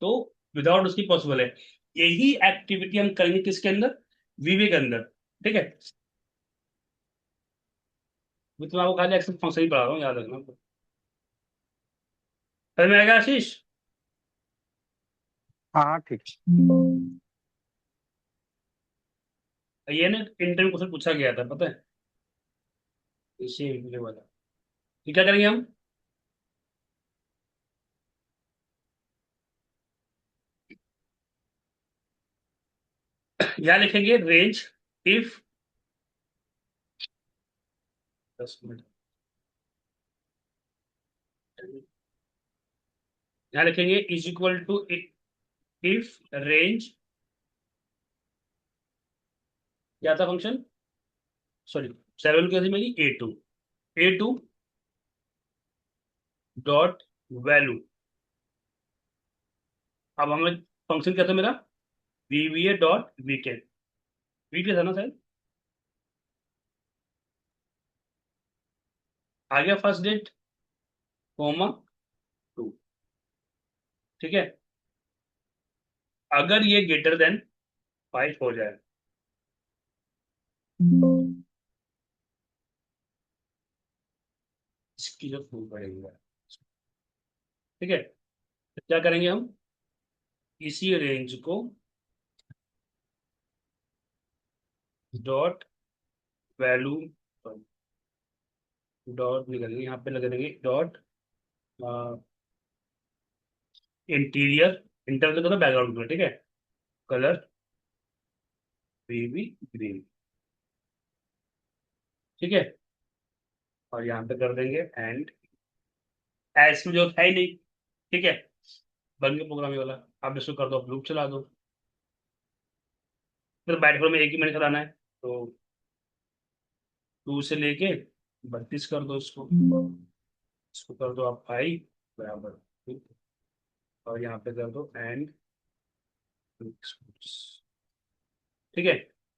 तो विदाउट उसकी पॉसिबल है। यही एक्टिविटी हम करेंगे किसके अंदर, वीवे के अंदर, ठीक है। मैं तुम्हारा खाली एक्सेल फंक्शन ही पढ़ा रहा हूँ, याद रखना। समझ में आएगा आशीष। हाँ हाँ ठीक है। ये ना इंटरव्यू क्वेश्चन पूछा गया था, पता है, इसी ये वाला। ये क्या करेंगे हम, यहाँ लिखेंगे रेंज इफ, 10 मिनट, यहाँ लिखेंगे is equal to if range, क्या था फंक्शन, सॉरी 7 कैसे मेरी, A2 डॉट वैल्यू। अब हमें फंक्शन क्या था मेरा, VBA डॉट वीकेंड, वीके था ना सर, आ गया फर्स्ट डेट, कोमा 2, ठीक है। अगर ये ग्रेटर देन 5 हो जाए, इसकी जो प्रूफ पड़ेगी, ठीक है। तो क्या करेंगे हम, इसी range co dot value, dot निकलेंगे यहाँ पे लगा देंगे डॉट इंटीरियर, इंटर तो बैकग्राउंड में, ठीक है, कलर बेबी ग्रीन, ठीक है। और यहाँ पे कर देंगे एंड, एज में जो है ही नहीं, ठीक है, बन गया प्रोग्राम ये वाला। आप इसको कर दो, आप लूप चला दो, फिर बैठ में एक ही मिनट चलाना है, तो 2 से लेके 32 कर दो इसको, इसको कर दो आप आई बराबर, ठीक? और यहाँ पे कर दो एंड, ठीक है।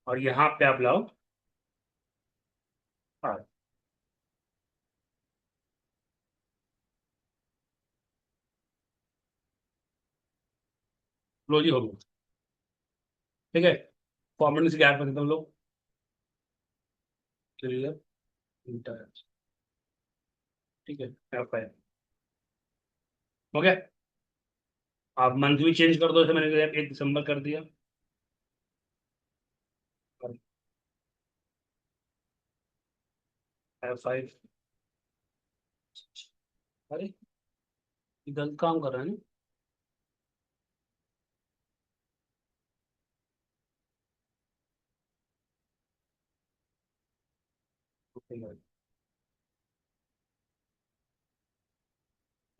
और यहाँ पे आप लाओ R, लो जी हो गया, ठीक है। फॉर्मेट से क्या करते हैं हम लोग, क्लियर इंटर, ठीक है, F5 हो गया। आप मंथ भी चेंज कर दो, जैसे मैंने 1 दिसंबर कर दिया, F5, अरे ये गलत काम कर रहा है ना,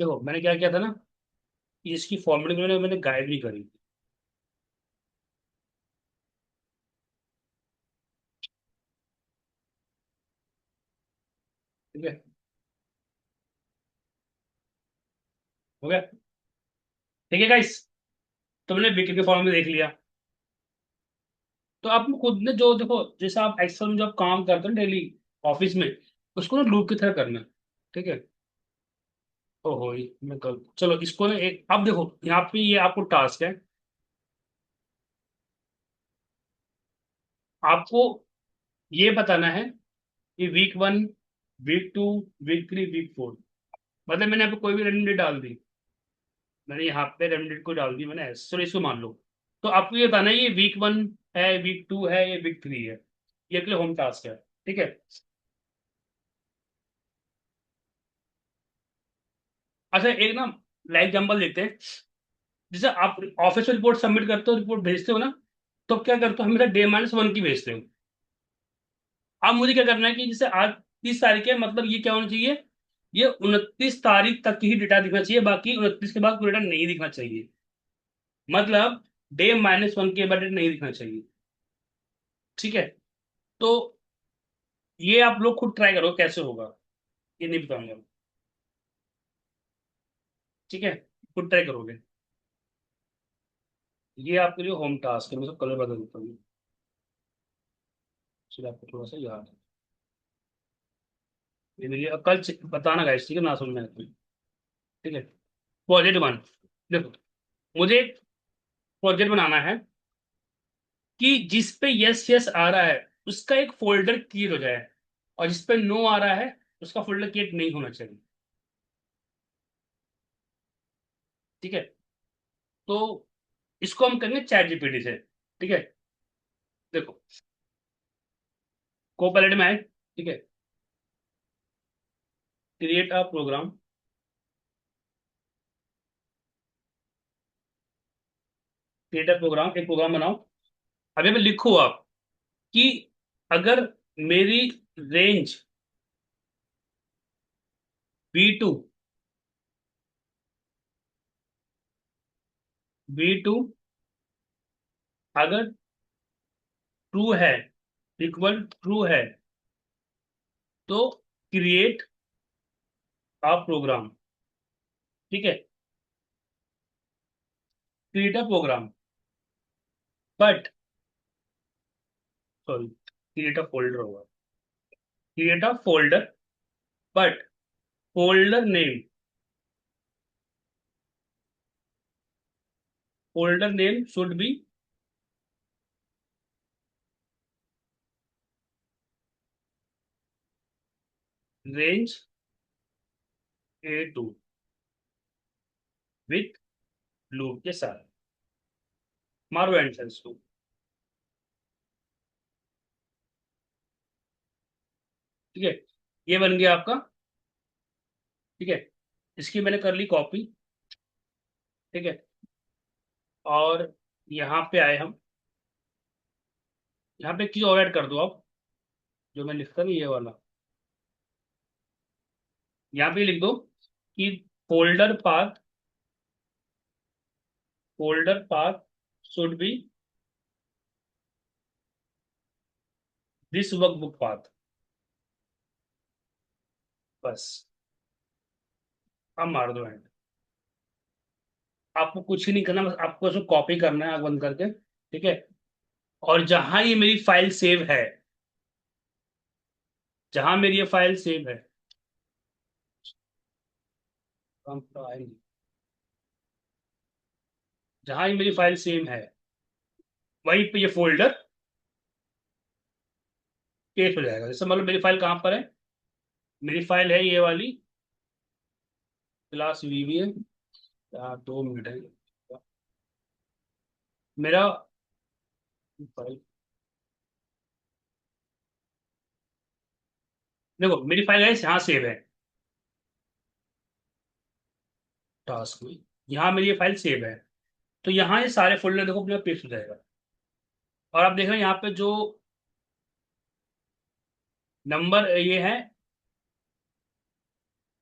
देखो मैंने क्या किया था ना, इसकी फॉर्मेट मैंने गाइड भी करी, ठीक है, हो गया, ठीक है गाइस। तुमने वीके के फॉर्म में देख लिया, तो आप खुद ने जो देखो, जैसे आप एक्सेल में जब काम करते हो डेली ऑफिस में, उसको ना लूप की तरह करना है। ठीक है। ओहो मैं कल, चलो इसको ना एक, अब देखो यहाँ पे ये आपको टास्क है, आपको ये बताना है कि वीक 1, वीक 2, वीक 3, वीक 4, मतलब मैंने यहाँ पे कोई भी रैंडम डेट डाल दी, मैंने यहाँ पे रैंडम डेट को डाल दी मैंने ऐसे, चलो इसको मान लो। तो आपको ये बताना है ये वीक 1 है, वीक 2 है, ये वीक 3 है, ये के लिए होम टास्क है। ठीक है। अच्छा एक ना लाइव एग्जाम्पल देते हैं। जैसे आप ऑफिस में रिपोर्ट सबमिट करते हो, रिपोर्ट भेजते हो ना, तो आप क्या करते हो, हमेशा D-1 की भेजते हो। अब मुझे क्या करना है कि जैसे आज 30 तारीख है, मतलब ये क्या होना चाहिए, ये 29 तारीख तक ही डेटा दिखना चाहिए, बाकी 29 के बाद कोई डेटा नहीं दिखना चाहिए, मतलब D-1 के बाद डेटा नहीं दिखना चाहिए। ठीक है। तो ये आप लोग खुद ट्राई करो कैसे होगा, ये नहीं बताऊंगा। ठीक है, खुद ट्राई करोगे। ये आपके लिए होम टास्क है, मैं सब कलर बदल देता हूँ, इसलिए आपको थोड़ा सा याद है। ये मेरी कल बताना गाइस, ठीक है, ना सुनना है कोई। ठीक है। प्रोजेक्ट 1, देखो मुझे एक प्रोजेक्ट बनाना है कि जिस पे यस यस आ रहा है उसका एक फोल्डर क्रिएट हो जाए, और जिस पे नो आ रहा है उसका फोल्डर क्रिएट नहीं होना चाहिए। ठीक है। तो इसको हम करेंगे चैट जीपीटी से। ठीक है। देखो कोपायलट में आए, ठीक है, create a program, create a program, एक प्रोग्राम बनाओ। अभी मैं लिखो आप कि अगर मेरी रेंज B2, B2 अगर ट्रू है, इक्वल ट्रू है, तो क्रिएट अ प्रोग्राम। ठीक है, create a program, but sorry, create a folder होगा, create a folder, but folder name, folder name should be range A2 with loop के साथ। मारो एंट्रेंस को। ठीक है, ये बन गया आपका। ठीक है, इसकी मैंने कर ली कॉपी। ठीक है, और यहाँ पे आए हम, यहाँ पे एक चीज और ऐड कर दो आप, जो मैं लिखता नहीं ये वाला, यहाँ पे लिख दो कि folder path, folder path should be this workbook path, बस। अब मार दो एंड। आपको कुछ ही नहीं करना, बस आपको उसको कॉपी करना है आग बंद करके। ठीक है, और जहां ये मेरी फाइल सेव है, जहां मेरी ये फाइल सेव है, काम तो आएगी, जहां ये मेरी फाइल सेव है वहीं पे ये फोल्डर पेस्ट हो जाएगा। जैसे मतलब मेरी फाइल कहाँ पर है, मेरी फाइल है ये वाली, क्लास वीवी है, 2 मिनट है मेरा फाइल। देखो मेरी फाइल है यहाँ सेव है, टास्क में, यहाँ मेरी ये फाइल सेव है, तो यहाँ ये सारे फोल्डर देखो अपने पेस्ट हो जाएगा। और आप देख रहे हैं यहाँ पे जो नंबर ये है,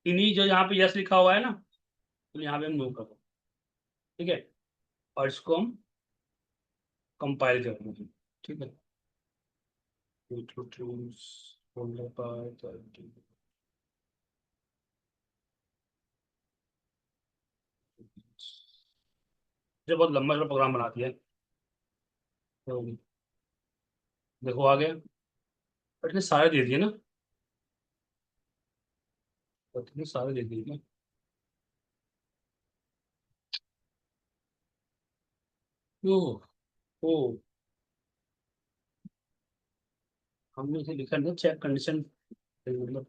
इन्हीं जो यहाँ पे यस लिखा हुआ है ना, तो यहाँ पे हम नो करो। ठीक है, और इसको हम कंपाइल कर देंगे। ठीक है, फोल्डर पर जो बहुत लंबा चौड़ा प्रोग्राम बना दिया है। तो देखो आ गया, बट इसने सारे दे दिए ना। इतने सारे दे दिए। ओ ओ हमने इसे लिखा था चेक कंडीशन, मतलब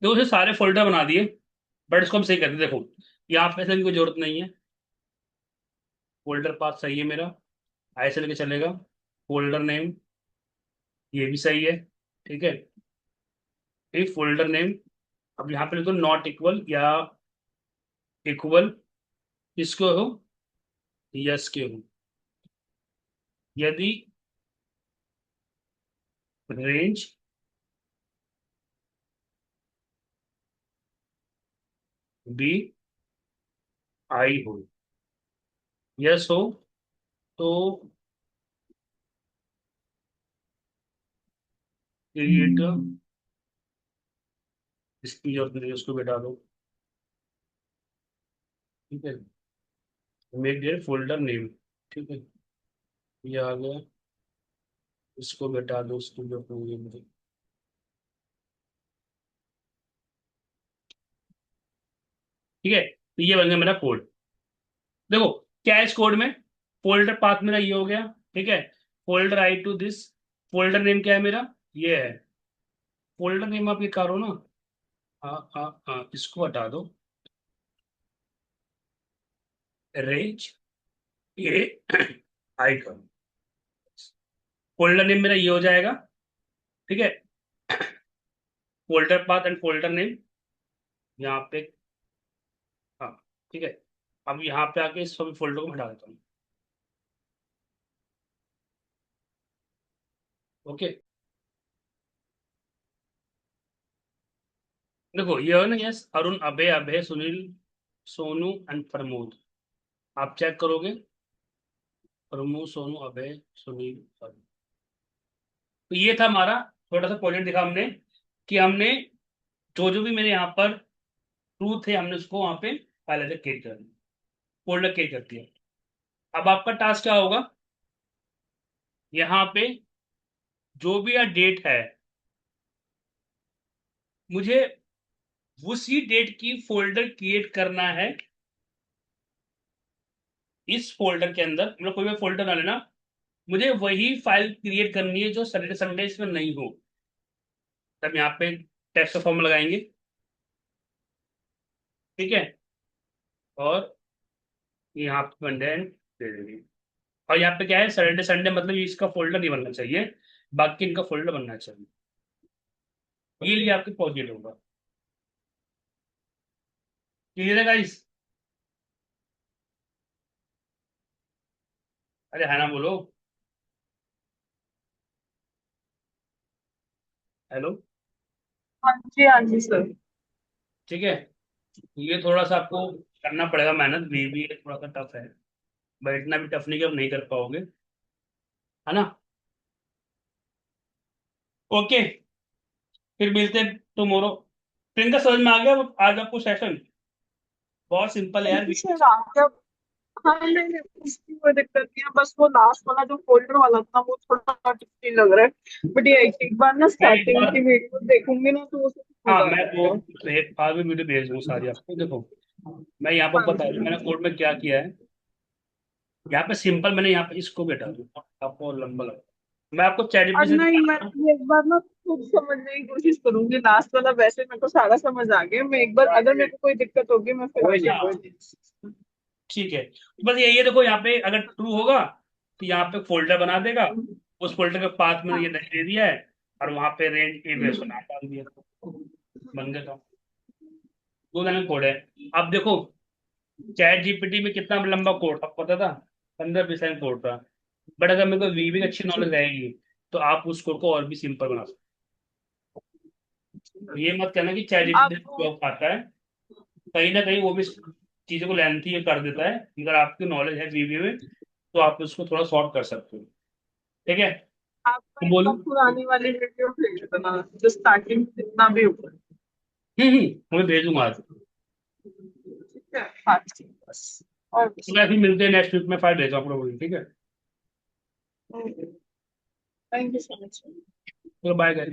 देखो उसे सारे फोल्डर बना दिए, बट इसको हम सही करते देखो, यहाँ पे ऐसे की कोई जरूरत नहीं है। फोल्डर पाथ सही है मेरा, ऐसे लेके चलेगा। फोल्डर नेम ये भी सही है, ठीक है। एक फोल्डर नेम, अब यहाँ पे लिखो नॉट इक्वल या इक्वल, किसको हो, यस के हो। यदि रेंज बी आई हो, यस हो, तो क्रिएट, इसकी जरूरत नहीं है, उसको बैठा दो, ठीक है। मेक देयर फोल्डर नेम, ठीक है, ये आ गया, इसको बैठा दो, उसकी जरूरत नहीं है मुझे। ठीक है, तो ये बन गया मेरा कोड। देखो क्या है इस कोड में, फोल्डर पाथ मेरा ये हो गया, ठीक है। फोल्डर आई टू दिस, फोल्डर नेम क्या है मेरा, ये है। फोल्डर नेम आप ये करो ना, इसको हटा दो, रेंज ये आई करो, फोल्डर नेम मेरा ये हो जाएगा, ठीक है। Folder path and folder name यहाँ पे, हाँ, ठीक है। अब यहाँ पे आके इस सभी फोल्डर को हटा देता हूँ, ओके। देखो ये हो ना, yes, Arun, Abhay, Abhay, Sunil, Sonu and Pramod, आप चेक करोगे, प्रमोद, सोनू, अभय, सुनील, अरुण। तो ये था हमारा छोटा सा प्रोजेक्ट, दिखा हमने कि हमने जो जो भी मेरे यहाँ पर ट्रू थे, हमने उसको वहां पे पहले से क्रिएट कर दिया, फोल्डर क्रिएट कर दिया। अब आपका टास्क क्या होगा, यहाँ पे जो भी डेट है, मुझे उसी डेट की फोल्डर क्रिएट करना है इस फोल्डर के अंदर, मतलब कोई भी फोल्डर ना लेना, मुझे वही फाइल क्रिएट करनी है जो सैटरडे संडे इसमें नहीं हो। तब यहाँ पे टेक्स्ट फॉर्म लगाएंगे, ठीक है, और यहाँ पे कंटेंट दे देंगे। और यहाँ पे क्या है, सैटरडे संडे, मतलब इसका फोल्डर नहीं बनना चाहिए, बाकी इनका फोल्डर बनना चाहिए, ये लिए आपके प्रोजेक्ट होगा। क्लियर है गाइस? अरे है ना, बोलो हेलो। हाँ जी सर। ठीक है, ये थोड़ा सा आपको करना पड़ेगा मेहनत, भी थोड़ा सा टफ है, बट इतना भी टफ नहीं कि आप नहीं कर पाओगे, है ना। ओके, फिर मिलते हैं टुमारो। प्रियंका समझ में आ गया आज आपको सेशन? बहुत सिंपल है यार। सर आगे हाँ नहीं नहीं, उसकी कोई दिक्कत नहीं है, बस वो लास्ट वाला जो फोल्डर वाला था वो थोड़ा डिफिकल्ट लग रहा है, बट ये एक बार ना मैं एक स्टार्टिंग बार, की वीडियो देखूंगी ना तो वो सब हाँ मजा आ मैं वो जाएगा। बाद में वीडियो भेज दूँ सारी आपको, देखो मैं यहाँ पर हाँ बता दूँ जी। मैंने कोड में क्या किया है। यहाँ पे सिंपल मैंने यहाँ पे इसको बैठा दूँ, आपको और लंबा लगा, मैं आपको चैट और जीपीटी से नहीं, मैं दिखाता हूँ। ये एक बार ना खुद समझने की कोशिश करूंगी, लास्ट वाला वैसे मेरे को सारा समझ आ गया, मैं एक बार अगर मेरे को कोई दिक्कत होगी मैं फिर आगे हाँ, कोई। ठीक है, बस यही है, देखो यहाँ पे अगर ट्रू होगा तो यहाँ पे फोल्डर बना देगा, उस फोल्डर के पाथ में ये दे दिया है, और वहां पे रेंज ए बेस नाम डाल दिया, बन गया था। दो लाइन कोड है। अब देखो चैट जीपीटी में कितना लंबा कोड था पता था, 15-20 लाइन कोड था, बट अगर मेरे को वीवी की अच्छी नॉलेज रहेगी तो आप उस कोड को और भी सिंपल बना सकते हो। ये मत कहना कि चैट आप जीपीटी आता है, कहीं ना कहीं वो भी चीजों को लेंथी कर देता है, अगर आपकी नॉलेज है वीवी में तो आप उसको थोड़ा सॉर्ट कर सकते हो, ठीक है। आपको तो एक बोलो। बार पुरानी वाली वीडियो भेज देना जो स्टार्टिंग जितना भी हुआ है। मैं भेजूंगा आज। ठीक है हाँ जी बस। और तो ऐसे ही मिलते हैं नेक्स्ट वीक में, फाइल भेजो आप लोगों को, ठीक है। Thank you so much. चलो बाय गाइस।